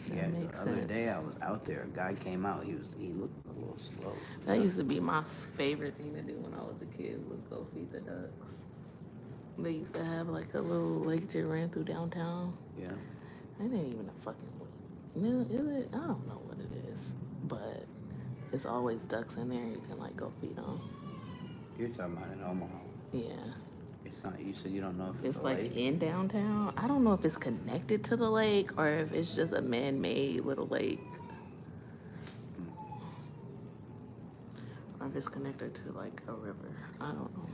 That Yeah, makes the other sense. day I was out there. A guy came out. He looked a little slow. That used to be my favorite thing to do when I was a kid, was go feed the ducks. They used to have like a little lake that ran through downtown. Yeah. It ain't even a fucking lake. Is it? I don't know what it is, but it's always ducks in there. You can like go feed them. You're talking about in Omaha. Yeah. It's not. You said you don't know if it's It's a like lake. in downtown. I don't know if it's connected to the lake or if it's just a man-made little lake. Or if it's connected to like a river. I don't know.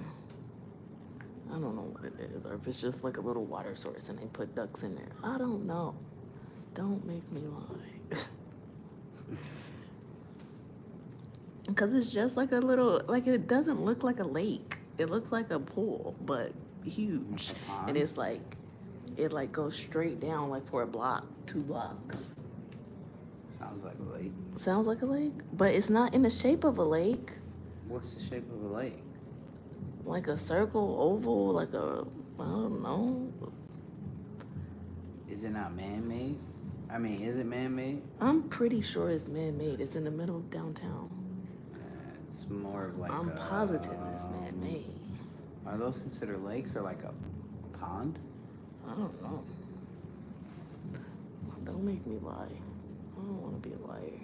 I don't know what it is. Or if it's just like a little water source and they put ducks in there. I don't know. Don't make me lie. Because it's just like a little, like it doesn't look like a lake. It looks like a pool, but huge. Like a pond? And it's like, it like goes straight down like for a block, 2 blocks. Sounds like a lake. Sounds like a lake, but it's not in the shape of a lake. What's the shape of a lake? Like a circle, oval, like a, I don't know. Is it not man-made? I mean, is it man-made? I'm pretty sure it's man-made. It's in the middle of downtown. It's more of like I'm positive it's man-made. Are those considered lakes or like a pond? I don't know. Don't make me lie. I don't want to be a liar.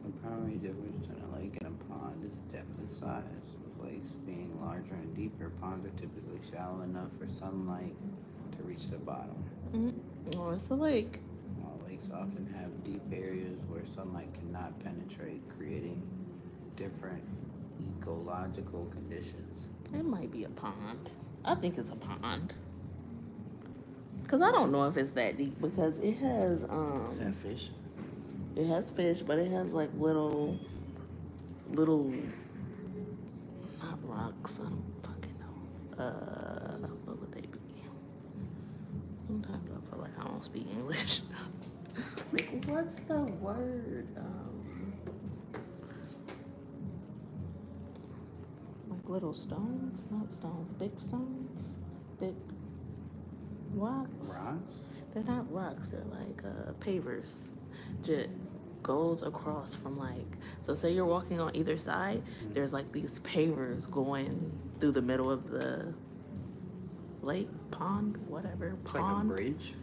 The primary difference between a lake and a pond is depth and size. With lakes being larger and deeper, ponds are typically shallow enough for sunlight to reach the bottom. Oh, it's a lake. While lakes often have deep areas where sunlight cannot penetrate, creating different ecological conditions. It might be a pond. I think it's a pond. Cause I don't know if it's that deep because it has Is that fish? it has fish, but it has like little not rocks. I don't fucking know. What would they be? Sometimes I feel like I don't speak English. Like, what's the word? Like little stones, not stones, big stones, big rocks. Rocks? They're not rocks. They're like pavers. Just goes across from like, so say you're walking on either side. There's like these pavers going through the middle of the lake, pond, whatever. It's like a Pond. bridge?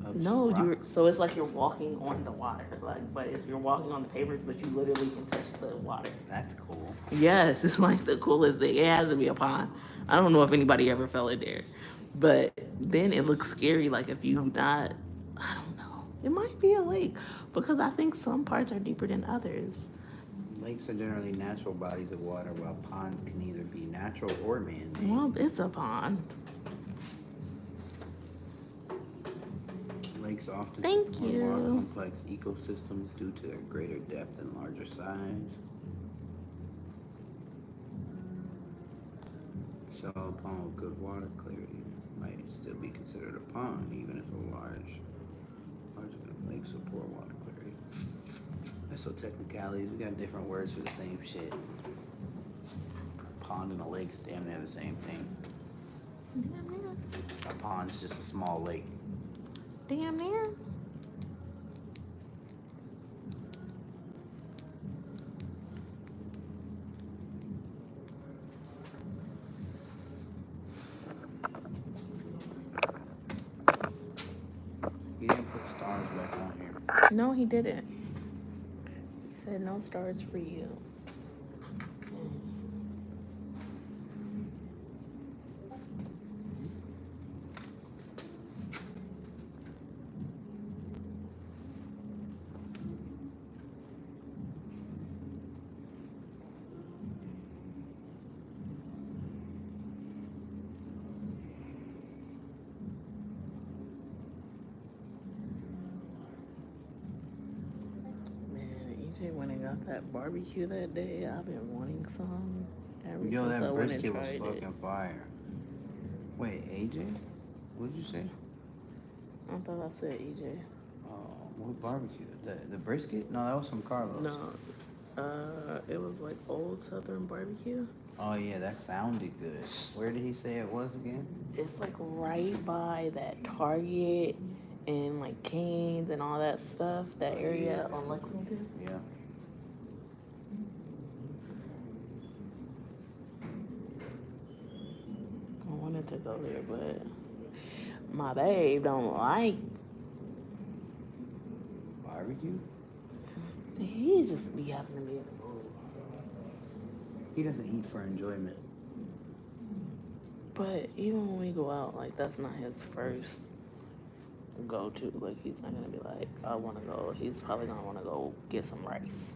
of No, some you're rocks? so it's like you're walking on the water, like, but it's, you're walking on the pavers, but you literally can touch the water. That's cool. Yes, it's like the coolest thing. It has to be a pond. I don't know if anybody ever fell in there, but then it looks scary. Like if you not, I don't know. It might be a lake because I think some parts are deeper than others. Lakes are generally natural bodies of water, while ponds can either be natural or man-made. Well, it's a pond. Lakes often Thank support more you. complex ecosystems due to their greater depth and larger size. Shallow pond with good water clarity might still be considered a pond, even if a larger lake support water clarity. That's so technicalities. We got different words for the same shit. A pond and a lake's damn near the same thing. Damn near. A pond's just a small lake. Damn near. You didn't put stars back on here. No, he didn't. He said no stars for you. Man, each got that barbecue that day. I've been wanting some ever Yo, since I that went and brisket was tried it. fucking fire. Wait, AJ? What'd you say? I thought I said EJ. What barbecue? The brisket? No, that was from Carlos. No, it was like Old Southern Barbecue. Oh yeah, that sounded good. Where did he say it was again? It's like right by that Target and like Cane's and all that stuff. That Oh, area yeah. on Lexington. Yeah. I wanted to go there, but my babe don't like. Barbecue? He just be having to be in the mood. He doesn't eat for enjoyment. But even when we go out, like that's not his first go to. Like he's not gonna be like, I want to go. He's probably gonna want to go get some rice.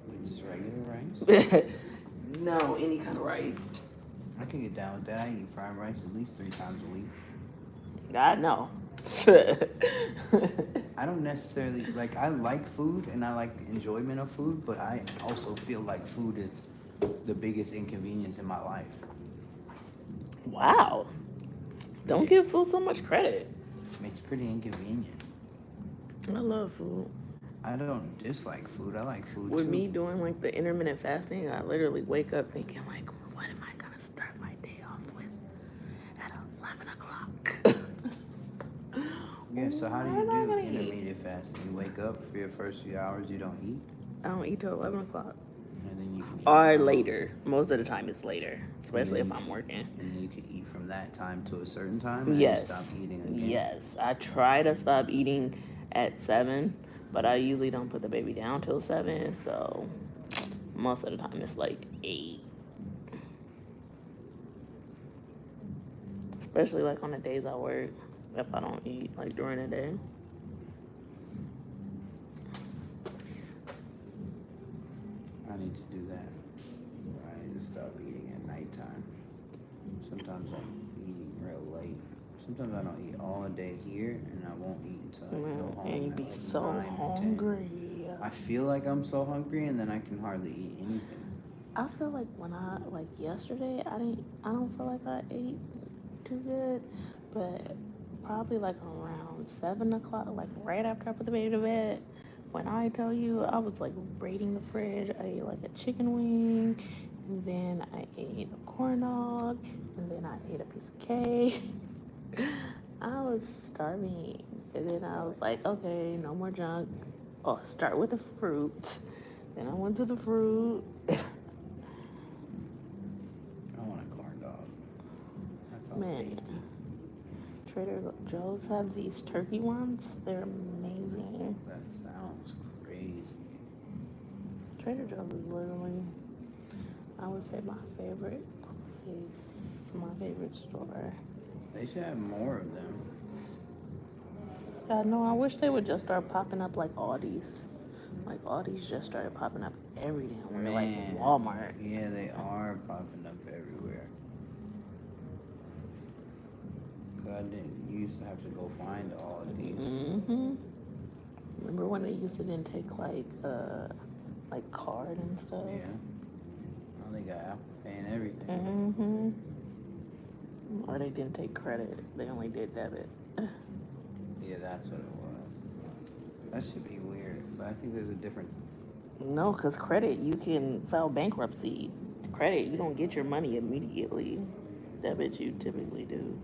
Like just regular rice? No, any kind of rice. I can get down with that. I eat fried rice at least 3 times a week. I know. I don't necessarily like. I like food and I like enjoyment of food, but I also feel like food is the biggest inconvenience in my life. Wow. Don't give food so much credit. It's pretty inconvenient. I love food. I don't dislike food. I like food With too. me doing like the intermittent fasting, I literally wake up thinking like, what am I gonna start my day off with at 11 o'clock? Yeah, so how do What you am I do gonna eat? intermediate fasting? You wake up for your first few hours, you don't eat, I don't eat till 11 o'clock. and then you can eat Or from- later. Most of the time it's later, especially if Yeah. I'm working. And then you can eat from that time to a certain time, and Yes. then stop eating again. Yes. I try to stop eating at 7, but I usually don't put the baby down till 7, so most of the time it's like 8. Especially like on the days I work, if I don't eat like during the day. I need to do that. I need to stop eating at nighttime. Sometimes I'm eating real late. Sometimes I don't eat all day here, and I won't eat until I go home. And you at be like so 9 or 10. hungry. I feel like I'm so hungry, and then I can hardly eat anything. I feel like when like yesterday, I don't feel like I ate too good, but probably like around 7 o'clock, like right after I put the baby to bed, when I tell you I was like raiding the fridge, I ate like a chicken wing, and then I ate a corn dog, and then I ate a piece of cake. I was starving, and then I was like, okay, no more junk. Oh, start with the fruit. Then I went to the fruit. I want a corn dog. That sounds Man, tasty. Trader Joe's have these turkey ones. They're amazing. That sounds crazy. Trader Joe's is literally, I would say, my favorite place, my favorite store. They should have more of them. Yeah, no, I wish they would just start popping up like Aldi's. Like Aldi's just started popping up every damn where, like Man. Walmart. Yeah, they are popping up everywhere. 'Cause I didn't used to have to go find all of these. Mm-hmm. Remember when they used to didn't take like card and stuff? Yeah. Now they got Apple Pay and everything. Mm-hmm. Or they didn't take credit. They only did debit. Yeah, that's what it was. That should be weird, but I think there's a different. No, because credit, you can file bankruptcy. Credit, you don't get your money immediately. Debit, you typically do.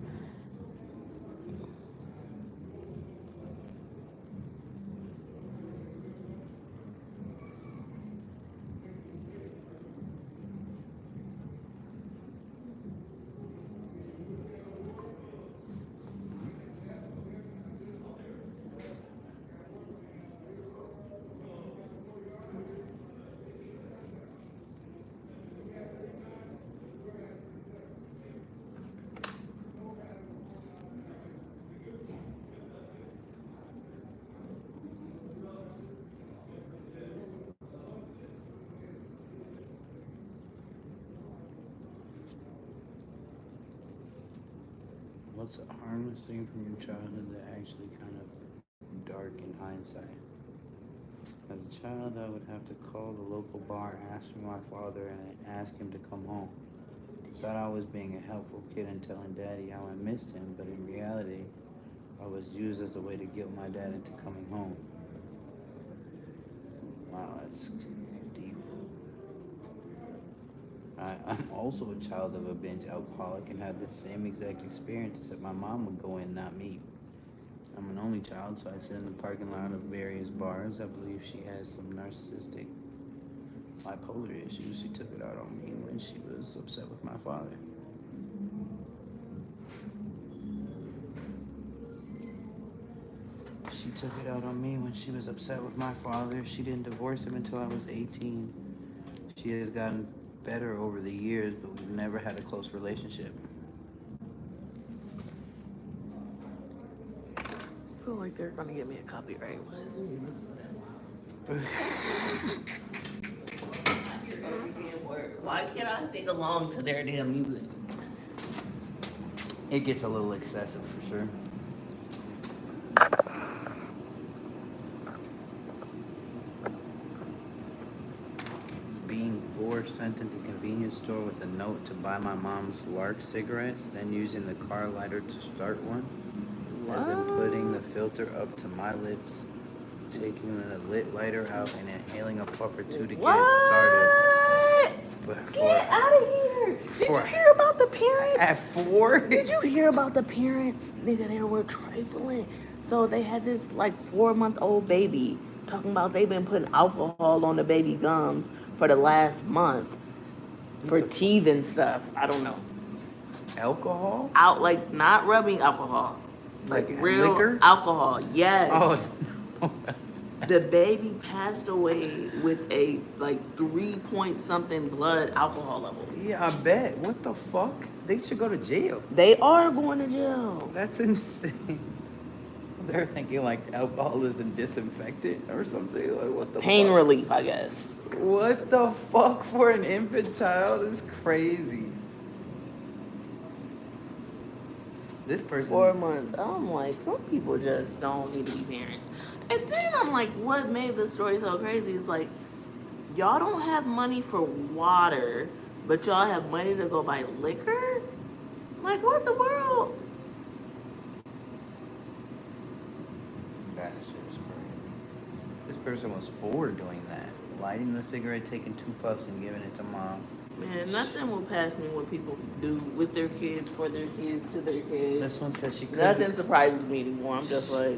What's a harmless thing from your childhood that actually kind of dark in hindsight? As a child, I would have to call the local bar, ask for my father, and ask him to come home. Thought I was being a helpful kid and telling Daddy how I missed him, but in reality, I was used as a way to guilt my dad into coming home. Wow, that's deep. I'm also a child of a binge alcoholic and had the same exact experience, except my mom would go in, not me. I'm an only child, so I sit in the parking lot of various bars. I believe she has some narcissistic bipolar issues. She took it out on me when she was upset with my father. She took it out on me when she was upset with my father. She didn't divorce him until I was 18. She has gotten better over the years, but we've never had a close relationship. I feel like they're gonna give me a copyright. Why is it? Why can't I sing along to their damn music? It gets a little excessive for sure. Being 4, sent into convenience store with a note to buy my mom's Lark cigarettes, then using the car lighter to start one. As in putting the filter up to my lips, taking the lit lighter out, and inhaling a puff or two to get it started. Get out of here! Did you hear about the parents? At 4? Did you hear about the parents? Nigga, they were trifling. So they had this like 4-month-old baby talking about they've been putting alcohol on the baby gums for the last month for teeth and stuff. I don't know. Alcohol? Out like not rubbing alcohol. Like real liquor? Alcohol, yes. Oh, no. The baby passed away with a like 3-point-something blood alcohol level. Yeah, I bet. What the fuck? They should go to jail. They are going to jail. That's insane. They're thinking like alcohol is a disinfectant or something. Like what the Pain fuck? relief, I guess. What the fuck for an infant child is crazy. This person 4 months. I'm like, some people just don't need to be parents. And then I'm like, what made the story so crazy is like, y'all don't have money for water, but y'all have money to go buy liquor? Like, what the world? That shit is crazy. This person was 4 doing that. Lighting the cigarette, taking 2 puffs and giving it to mom. Man, nothing will pass me what people do with their kids, for their kids, to their kids. This one said she couldn't. Nothing surprises me anymore. I'm just like,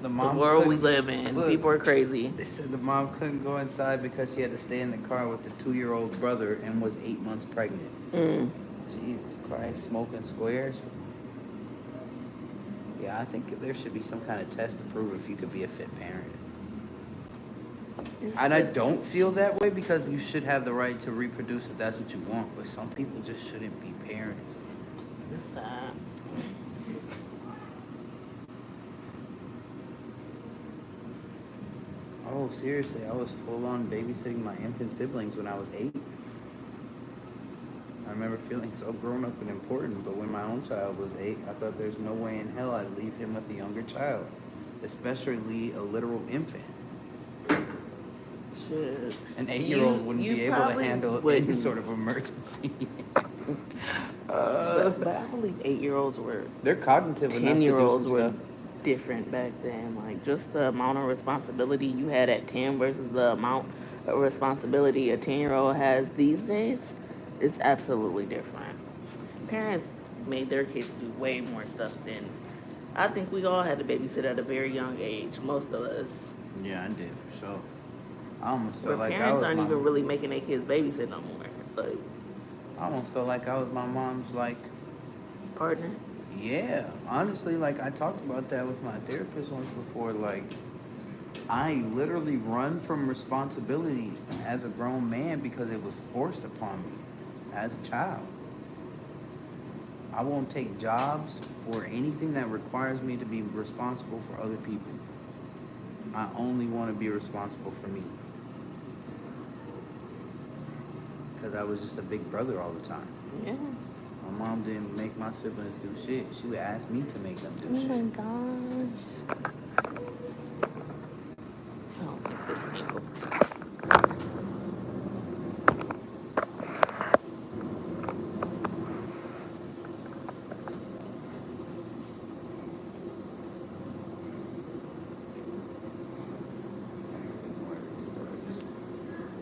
The world we couldn't- live in. Look, People are crazy. They said the mom couldn't go inside because she had to stay in the car with the 2-year-old brother and was 8 months pregnant. Jesus Christ, smoking squares. Yeah, I think there should be some kind of test to prove if you could be a fit parent. And I don't feel that way because you should have the right to reproduce if that's what you want, but some people just shouldn't be parents. It's sad. Oh, seriously, I was full on babysitting my infant siblings when I was 8. I remember feeling so grown up and important, but when my own child was 8, I thought there's no way in hell I'd leave him with a younger child, especially a literal infant. Shit. An 8-year-old wouldn't you be able to probably handle any wouldn't. sort of emergency. But I believe 8-year-olds were, They're cognitive enough to do 10-year-olds some were stuff. different back then. Like, just the amount of responsibility you had at 10 versus the amount of responsibility a 10-year-old has these days is absolutely different. Parents made their kids do way more stuff than, I think we all had to babysit at a very young age, most of us. Yeah, I did for sure. I almost Where felt like I parents was aren't my, even really making their kids babysit no more. Like, I almost felt like I was my mom's like. partner. Yeah, honestly, like I talked about that with my therapist once before. Like, I literally run from responsibility as a grown man because it was forced upon me as a child. I won't take jobs or anything that requires me to be responsible for other people. I only want to be responsible for me. Because I was just a big brother all the time. Yeah. My mom didn't make my siblings do shit. She would ask me to make them do Oh shit. my gosh. I don't think this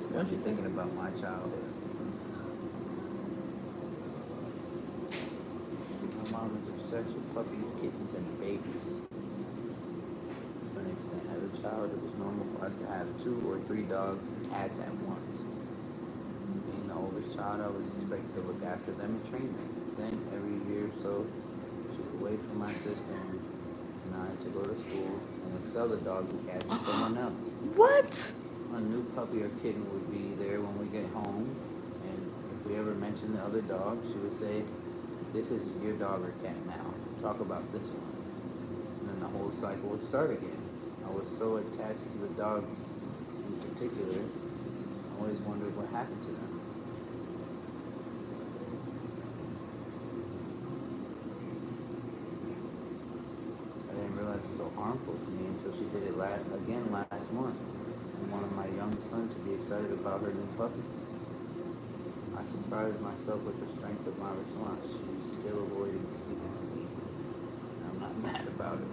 What you thinking about my childhood? My mom was obsessed with puppies, kittens, and babies. To an extent, as a child, it was normal for us to have 2 or 3 dogs and cats at once. Being the oldest child, I was expected to look after them and train them. Then, every year or so, she would wait for my sister and I to go to school and would sell the dogs and cats to someone else. What? A new puppy or kitten would be there when we get home, and if we ever mentioned the other dog, she would say, "This is your dog or cat now. Talk about this one." And then the whole cycle would start again. I was so attached to the dogs in particular, I always wondered what happened to them. I didn't realize it was so harmful to me until she did it again last month. And wanted my young son to be excited about her new puppy. I surprised myself with the strength of my response. She was still avoiding speaking to me. And I'm not mad about it.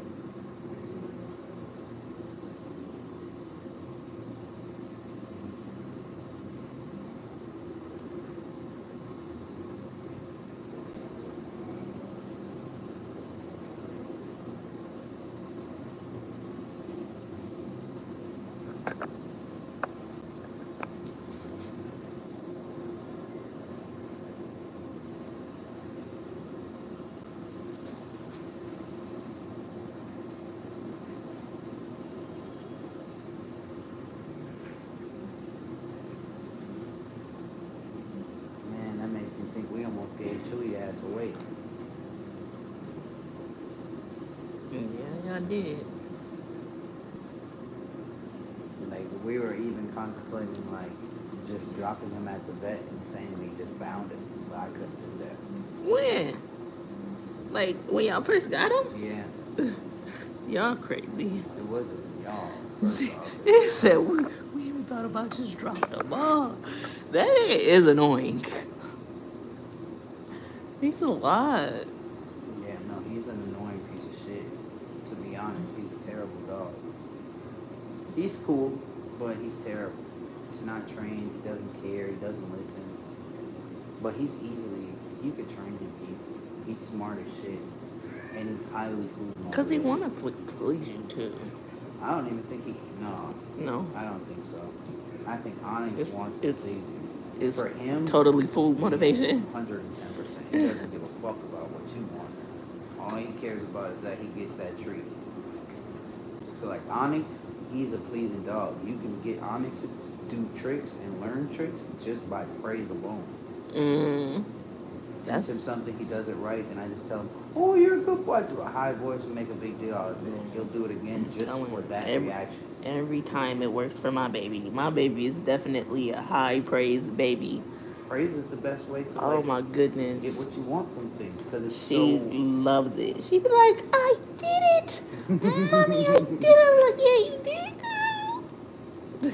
Man, that makes me think we almost gave Chewy ass away. Yeah, y'all did. Like, we were even contemplating, like, just dropping him at the vet and saying we just found him. But I couldn't do that. When? Like, when y'all first got him? Yeah, Y'all crazy. it wasn't y'all, first off. He said, we even thought about just dropping the ball. That nigga is annoying. He's a lot. Yeah, no, he's an annoying piece of shit. To be honest, he's a terrible dog. He's cool, but he's terrible. He's not trained, he doesn't care, he doesn't listen. But you could train him easily. He's smart as shit. And he's highly food motivated. Because he want to please you, too. I don't even think no, No. I don't think so. I think Onyx wants to please you. It's For him, totally food motivation. 110%. He doesn't give a fuck about what you want. All he cares about is that he gets that treat. So like Onyx, he's a pleasing dog. You can get Onyx to do tricks and learn tricks just by praise alone. Teach him something, he does it right, and I just tell him, "Oh, you're a good boy." Do a high voice and make a big deal out of it. He'll do it again just for that reaction. Every time it works for my baby. My baby is definitely a high praise baby. Praise is the best way to Oh my goodness. get what you want from things, because it's She so... loves it. She be like, "I did it. Mommy, I did it." I'm like, "Yeah, you did, girl." Yeah,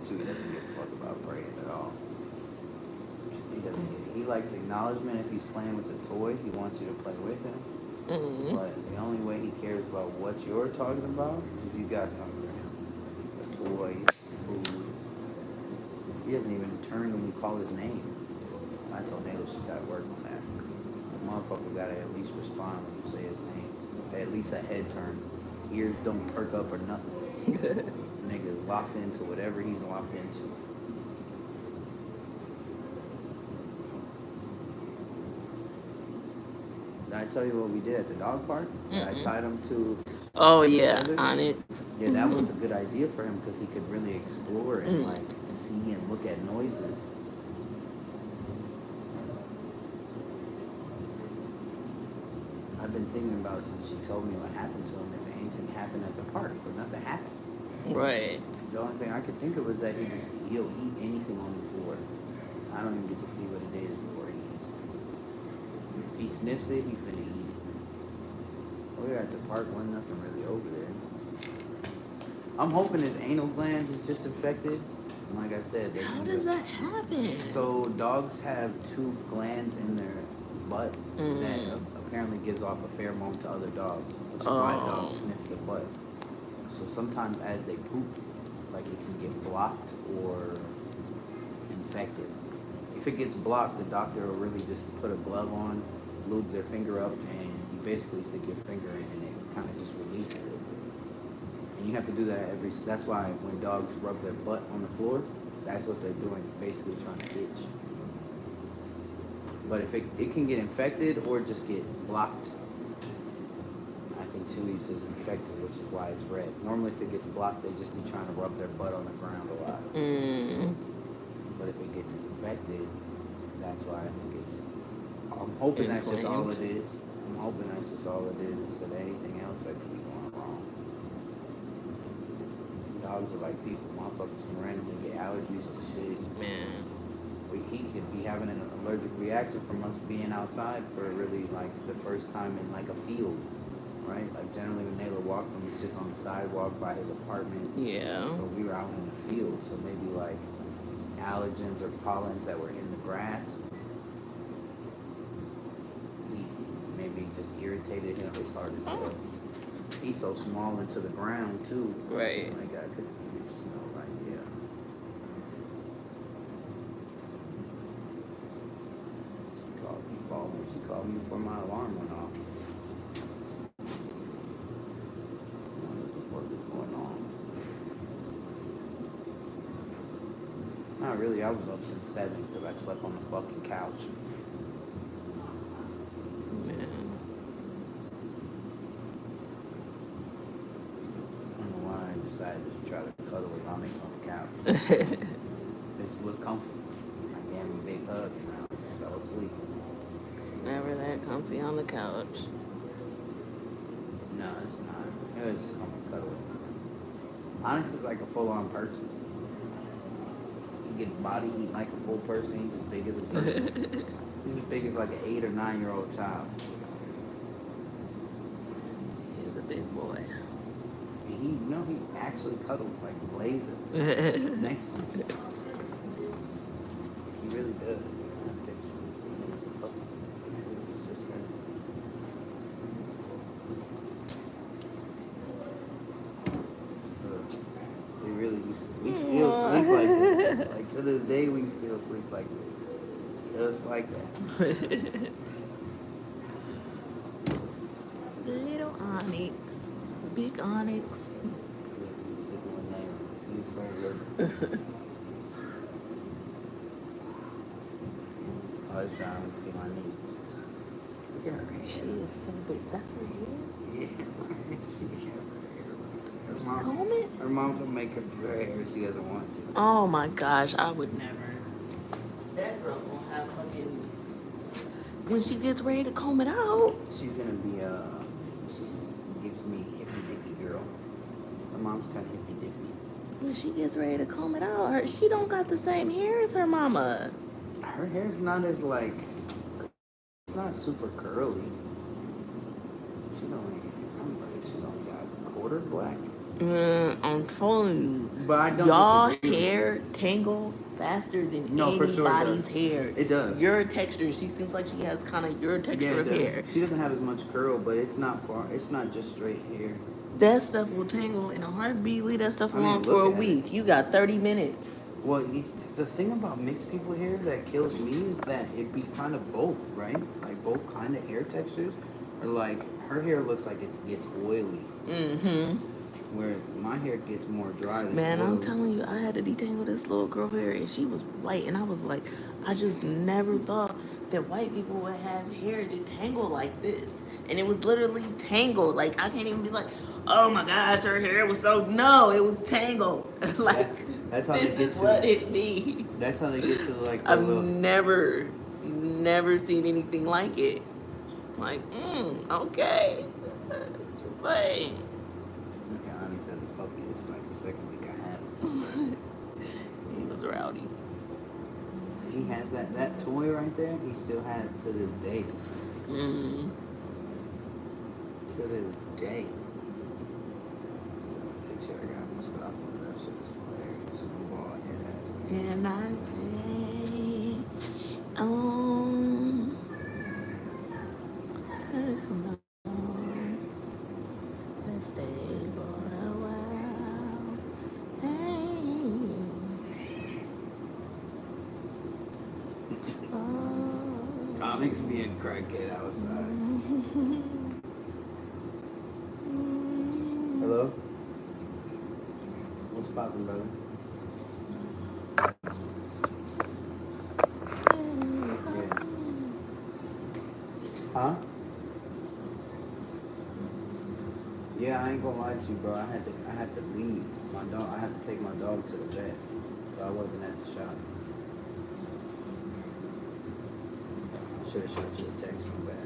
Chewy doesn't give a fuck about praise at all. He likes acknowledgement if he's playing with a toy. He wants you to play with him. But the only way he cares about what you're talking about is if you got something for him. A toy, food. He doesn't even turn when you call his name. I told Naylor she got to work on that. The motherfucker got to at least respond when you say his name. At least a head turn. Ears don't perk up or nothing. Nigga's locked into whatever he's locked into. Did I tell you what we did at the dog park? I tied him to... Oh, yeah, Onyx. Yeah, that was a good idea for him because he could really explore and like see and look at noises. I've been thinking about since she told me what happened to him, if anything happened at the park, but nothing happened. Right. The only thing I could think of was that he'll eat anything on the floor. I don't even get to see what it is before he eats it. If he sniffs it, he's finna eat it. We were at the park, wasn't nothing really over there. I'm hoping his anal glands is just infected. And like I said, they How can does go- that happen? So dogs have two glands in their butt that Mm. apparently gives off a pheromone to other dogs, which is why Oh. dogs sniff the butt. So sometimes as they poop, like it can get blocked or infected. If it gets blocked, the doctor will really just put a glove on, lube their finger up, and you basically stick your finger in and it kind of just releases it. And you have to do that that's why when dogs rub their butt on the floor, that's what they're doing, basically trying to itch. But if it can get infected or just get blocked. I think Chewy's is infected, which is why it's red. Normally if it gets blocked, they just be trying to rub their butt on the ground a lot. But if it gets infected, that's why I think it's... I'm hoping that's just all it is. I'm hoping that's just all it is instead of anything else that could be going wrong. Dogs are like people. Motherfuckers can randomly get allergies to shit. Man. He could be having an allergic reaction from us being outside for really like the first time in like a field, right? Like generally when Naylor walks him, he's just on the sidewalk by his apartment. Yeah. But we were out in the field, so maybe like allergens or pollens that were in the grass. Maybe just irritated him. It's hard to tell. He's so small into the ground too. Right. Like I could smell right, yeah. She called me before my alarm went off. What is going on? Not really, I was up since 7 because I slept on the fucking couch. Man. I don't know why I decided to try to cuddle with Onyx on the couch. This was comfy. I gave him a big hug and I just fell asleep. It's never that comfy on the couch. No, it's not. It was just comfy cuddle. Onyx is like a full-on person. He gets body eat like a full person. He's as big as a person. He's as big as like an 8 or 9-year-old child. He's a big boy. And he actually cuddles like blazing next to me. He really does. We really used to, we still sleep like that. Like to this day, we still sleep like that. Just like that. Little Onyx. Big Onyx. He's so good. Oh, it's time to see my niece. Look at her She hair. is so big. That's her hair? Yeah, she have her hair like that. Comb it? Her mom can make her do her hair if she doesn't want to. Oh my gosh, I would never. That girl will have fucking... When she gets ready to comb it out. She's gonna be she gives me hippy dippy girl. Her mom's kind of hippy dippy. When she gets ready to comb it out, she don't got the same hair as her mama. Her hair's not as like, it's not super curly. She's only got a quarter black. I'm telling you, But I don't y'all disagree with hair tangle faster than No, for sure it anybody's does. hair. It does. Your texture, she seems like she has kind of your texture of it does. hair. She doesn't have as much curl, but it's not far. It's not just straight hair. That stuff will tangle in a heartbeat. Leave that stuff I mean, alone look for a at week. You got 30 minutes. Well, the thing about mixed people hair that kills me is that it be kind of both, right? Like both kind of hair textures. Or like her hair looks like it gets oily, Mm-hmm. where my hair gets more dry than Man, I'm oily. telling you, I had to detangle this little girl hair, and she was white, and I was like, I just never thought that white people would have hair detangle like this. And it was literally tangled. Like, I can't even be like, oh my gosh, her hair was so... No, it was tangled. Like, That's how this they get is to what it be. That's how they get to like the I've little. never seen anything like it. Like, okay. Just like... Okay, Onyx as a puppy. It's like the second week I had him. He was rowdy. He has that toy right there. He still has to this day. Mm. To this day. The picture I got him can I say? Personal. Let's stay for a while. Hey. Oh. Comics being crackhead outside. Hello? What's poppin', brother? Yeah. Huh? Yeah, I ain't gonna lie to you, bro. I had to leave. I had to take my dog to the vet. So I wasn't at the shop. I should have shot you a text from back.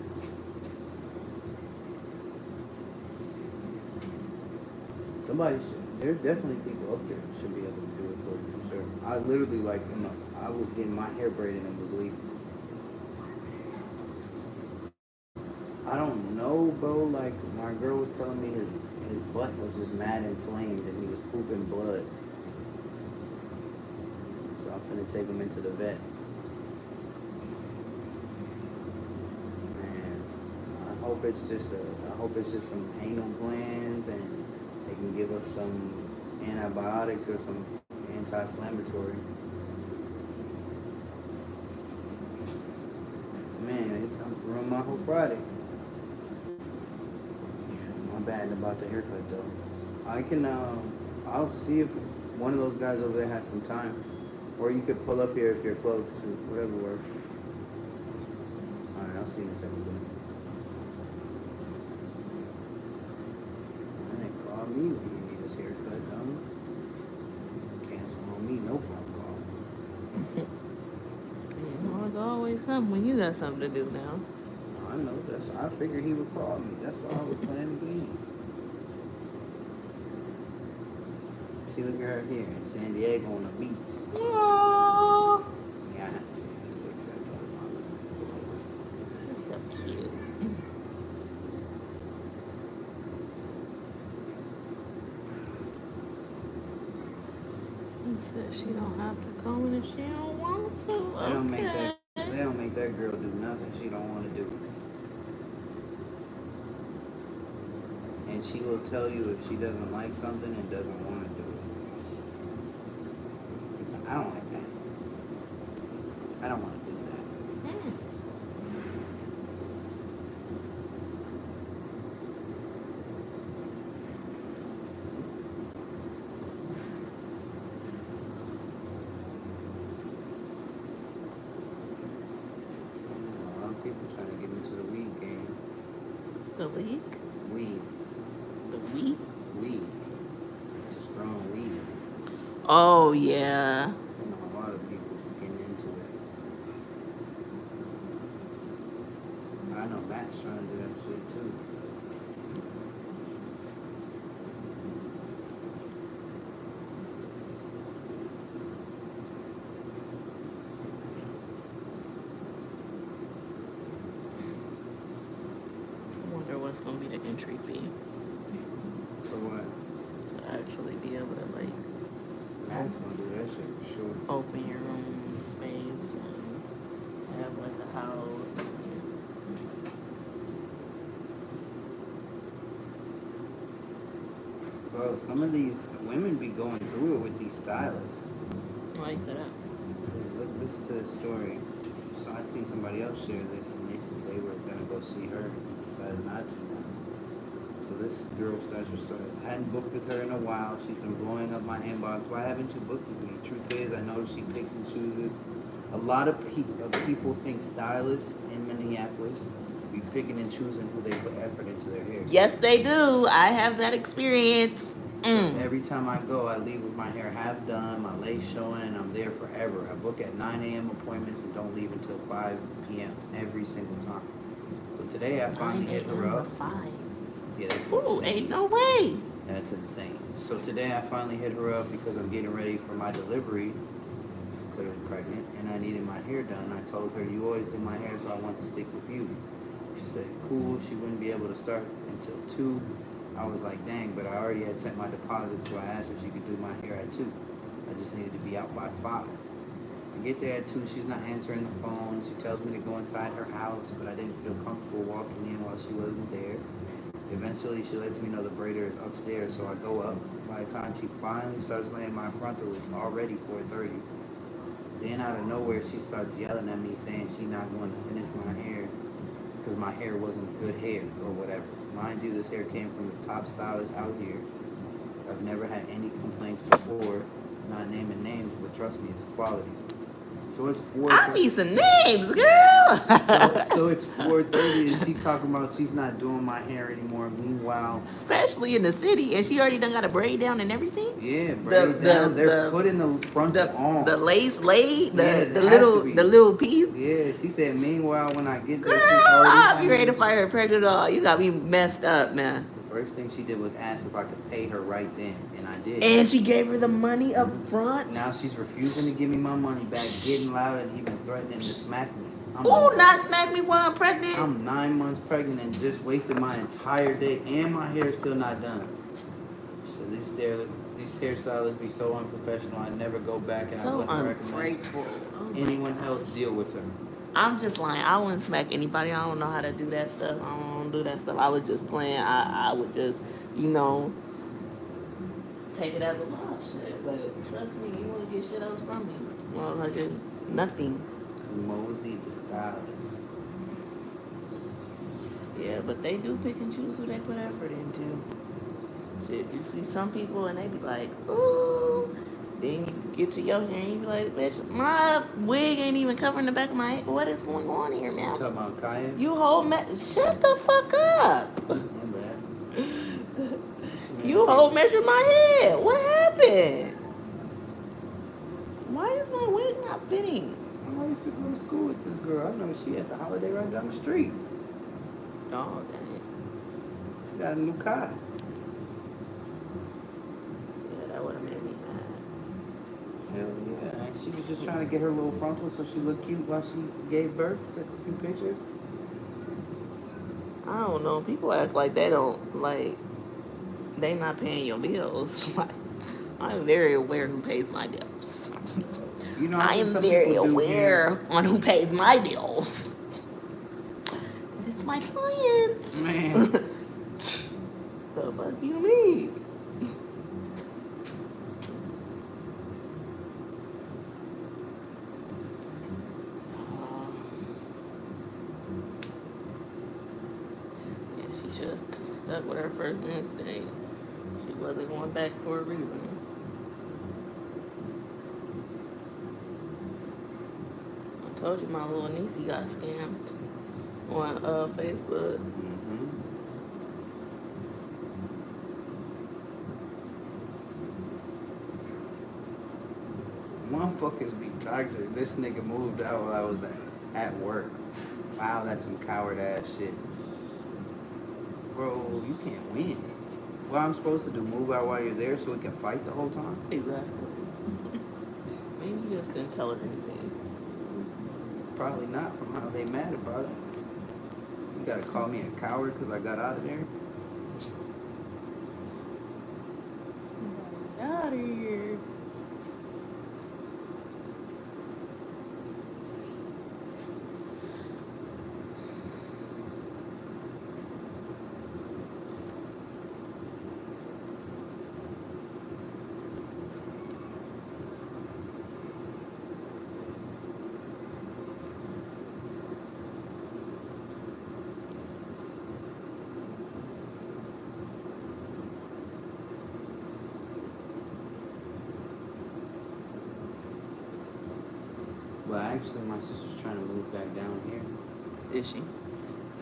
There's definitely people up there that should be able to do it for you, for sure. I literally, like, I was getting my hair braided and was leaving. I don't know, bro. Like, my girl was telling me his butt was just mad inflamed and he was pooping blood. So I'm finna take him into the vet. And I hope it's just some anal glands and they can give us some antibiotics or some anti-inflammatory. Man, it's time to ruin my whole Friday. I'm bad about the haircut though. I'll see if one of those guys over there has some time. Or you could pull up here if you're close to whatever works. Alright, I'll see you in a second. And they call me when you need this haircut done. Cancel on me, no phone call. You know, there's always something when you got something to do now. I know, I figured he would call me. That's why I was playing the game. See, look at her here in San Diego on the beach. Aww. Yeah, I had to see this picture. I told him I was That's so cute. He said she don't have to come in if she don't want to. They don't make that girl do nothing she don't want to do. And she will tell you if she doesn't like something and doesn't want to do it. I don't like that. I don't want to do that. A lot of people trying to get into the weed game. The leak? Weed. The weed? Weed. Just growing weed. Oh, yeah. You know, a lot of people's getting into it. I know Matt's trying to do that shit too. I wonder what's going to be the entry fee For what? to actually be able to, like, Matt's gonna do that shit for sure. open your own space and have, like, a house. Bro, some of these women be going through it with these stylists. Why you say that? Listen to this story. So I seen somebody else share this, and they said they were gonna go see her, and decided not to. So this girl starts her story. I hadn't booked with her in a while. She's been blowing up my inbox. Why haven't you booked with me? Truth is, I noticed she picks and chooses. A lot of people think stylists in Minneapolis be picking and choosing who they put effort into their hair. Yes, they do. I have that experience. Every time I go, I leave with my hair half done, my lace showing, and I'm there forever. I book at 9 a.m. appointments and don't leave until 5 p.m. every single time. So today I finally hit her up. 5. Yeah, that's Ooh, insane. ain't no way. That's insane. So today I finally hit her up because I'm getting ready for my delivery. She's clearly pregnant, and I needed my hair done. I told her, you always do my hair, so I want to stick with you. She said, cool. She wouldn't be able to start until 2. I was like, dang, but I already had sent my deposit, so I asked if she could do my hair at 2. I just needed to be out by 5. get there at 2, she's not answering the phone. She tells me to go inside her house, but I didn't feel comfortable walking in while she wasn't there. Eventually, she lets me know the braider is upstairs, so I go up. By the time she finally starts laying my frontal, it's already 4:30. Then out of nowhere, she starts yelling at me, saying she's not going to finish my hair because my hair wasn't good hair or whatever. Mind you, this hair came from the top stylist out here. I've never had any complaints before. Not naming names, but trust me, it's quality. So it's 4:30. I need some names, girl. So it's 4:30 and she talking about she's not doing my hair anymore. Meanwhile, Especially in the city, and she already done got a braid down and everything. yeah, braid down. They're putting the frontal on. The lace laid, Yeah, the it has to be. little piece. Yeah, she said. Meanwhile, when I get there, Girl, she's I'll already. be ready to fire her pregnant all. You got me messed up, man. The first thing she did was ask if I could pay her right then, and I did. And she gave her the money up front. Now she's refusing to give me my money back, getting loud and even threatening to smack me. Ooh, not smack me while I'm pregnant. I'm 9 months pregnant and just wasted my entire day, and my hair's still not done. So these hairstylists be so unprofessional. I never go back, and I So wouldn't recommend ungrateful. Oh my anyone else deal with her. I'm just lying. I wouldn't smack anybody. I don't know how to do that stuff. I don't do that stuff. I was just playing. I would just, take it as a loss. Shit. But trust me, you want to get shit else from me. Well, like nothing. Mosey the stylist. Yeah, but they do pick and choose who they put effort into. Shit, you see some people and they be like, ooh. Then you get to your hair and you be like, bitch, my wig ain't even covering the back of my head. What is going on here, man? You talking about Kaya? You shut the fuck up. My bad. You whole measured my head. What happened? Why is my wig not fitting? I used to go to school with this girl. I know she at the Holiday right down the street. Oh, dang. She got a new car. Yeah, that would have made me mad. Hell yeah. And she was just trying to get her little frontal so she looked cute while she gave birth. Took a few pictures. I don't know. People act like they don't, they not paying your bills. I'm very aware who pays my bills. You know, I am some very people do aware on who pays my bills. And it's my clients. Man. The fuck you mean? Yeah, she should have stuck with her first instinct. She wasn't going back for a reason. I told you my little niece got scammed on Facebook. Mm-hmm. Motherfuckers be toxic. This nigga moved out while I was at work. Wow, that's some coward ass shit. Bro, you can't win. What I'm supposed to do, move out while you're there so we can fight the whole time? Exactly. Maybe you just didn't tell her anything. Probably not from how they mad about it. You gotta call me a coward because I got out of there? Out of here. Well, actually, my sister's trying to move back down here. Is she?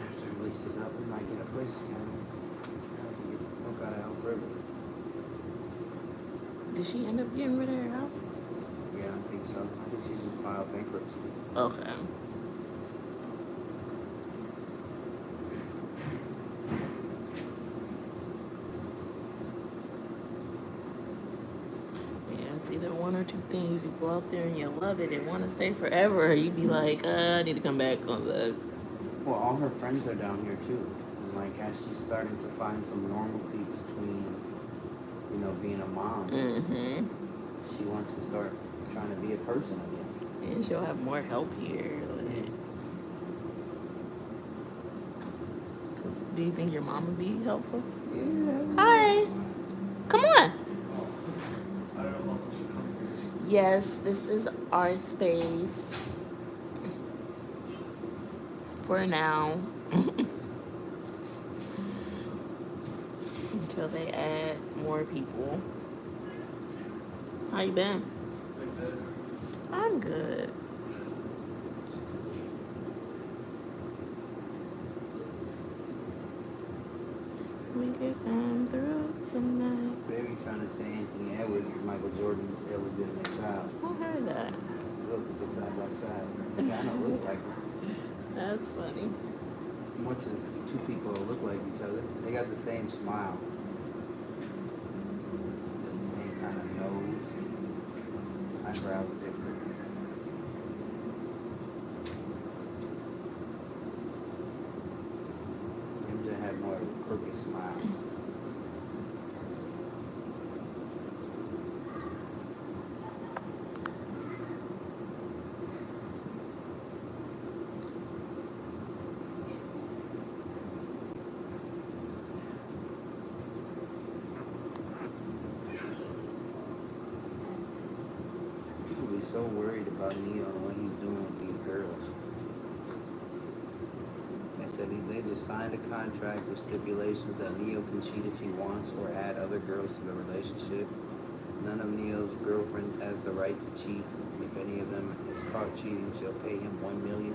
After her lease is up, we might get a place together. I can get the fuck out of Elk River. Did she end up getting rid of her house? Yeah, I think so. I think she just filed bankruptcy. Okay. Yeah, it's either one or two things. You go out there and you love it and want to stay forever, or you be like, I need to come back on the. Well, all her friends are down here too. And like, as she's starting to find some normalcy between, being a mom, Mm-hmm. she wants to start trying to be a person again. And she'll have more help here. Like, 'cause do you think your mom would be helpful? Hi. Come on. Yes, this is our space. For now. Until they add more people. How you been? I'm good. We could come through tonight. Baby trying to say Anthony Edwards is Michael Jordan's illegitimate child. I heard that. Look at the side by side. They kind of look like them. That's funny. As much as two people look like each other, they got the same smile. The same kind of nose. Eyebrows different. MJ had more of a crooked smile. People be so worried about Neo and what he's doing with these girls. They said they just signed a contract with stipulations that Neo can cheat if he wants or add other girls to the relationship. None of Neo's girlfriends has the right to cheat. And if any of them is caught cheating, she'll pay him $1 million.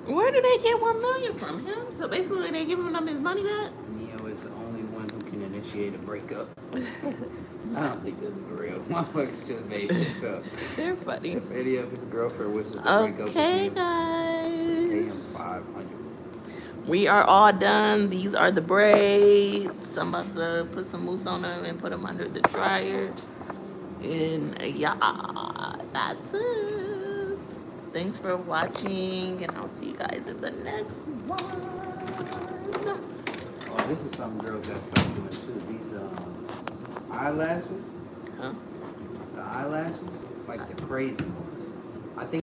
Where do they get $1 million from him? So basically, they giving him his money back. Neo is the only one who can initiate a breakup. I don't think this is real. Motherfuckers just made this up. They're funny. If any of his girlfriend wishes to break up with Okay, Neo, pay him guys. $500. We are all done. These are the braids. I'm about to put some mousse on them and put them under the dryer. And yeah, that's it. Thanks for watching, and I'll see you guys in the next one. Oh, this is something girls that start doing too. These eyelashes, Huh? the eyelashes, like the crazy ones.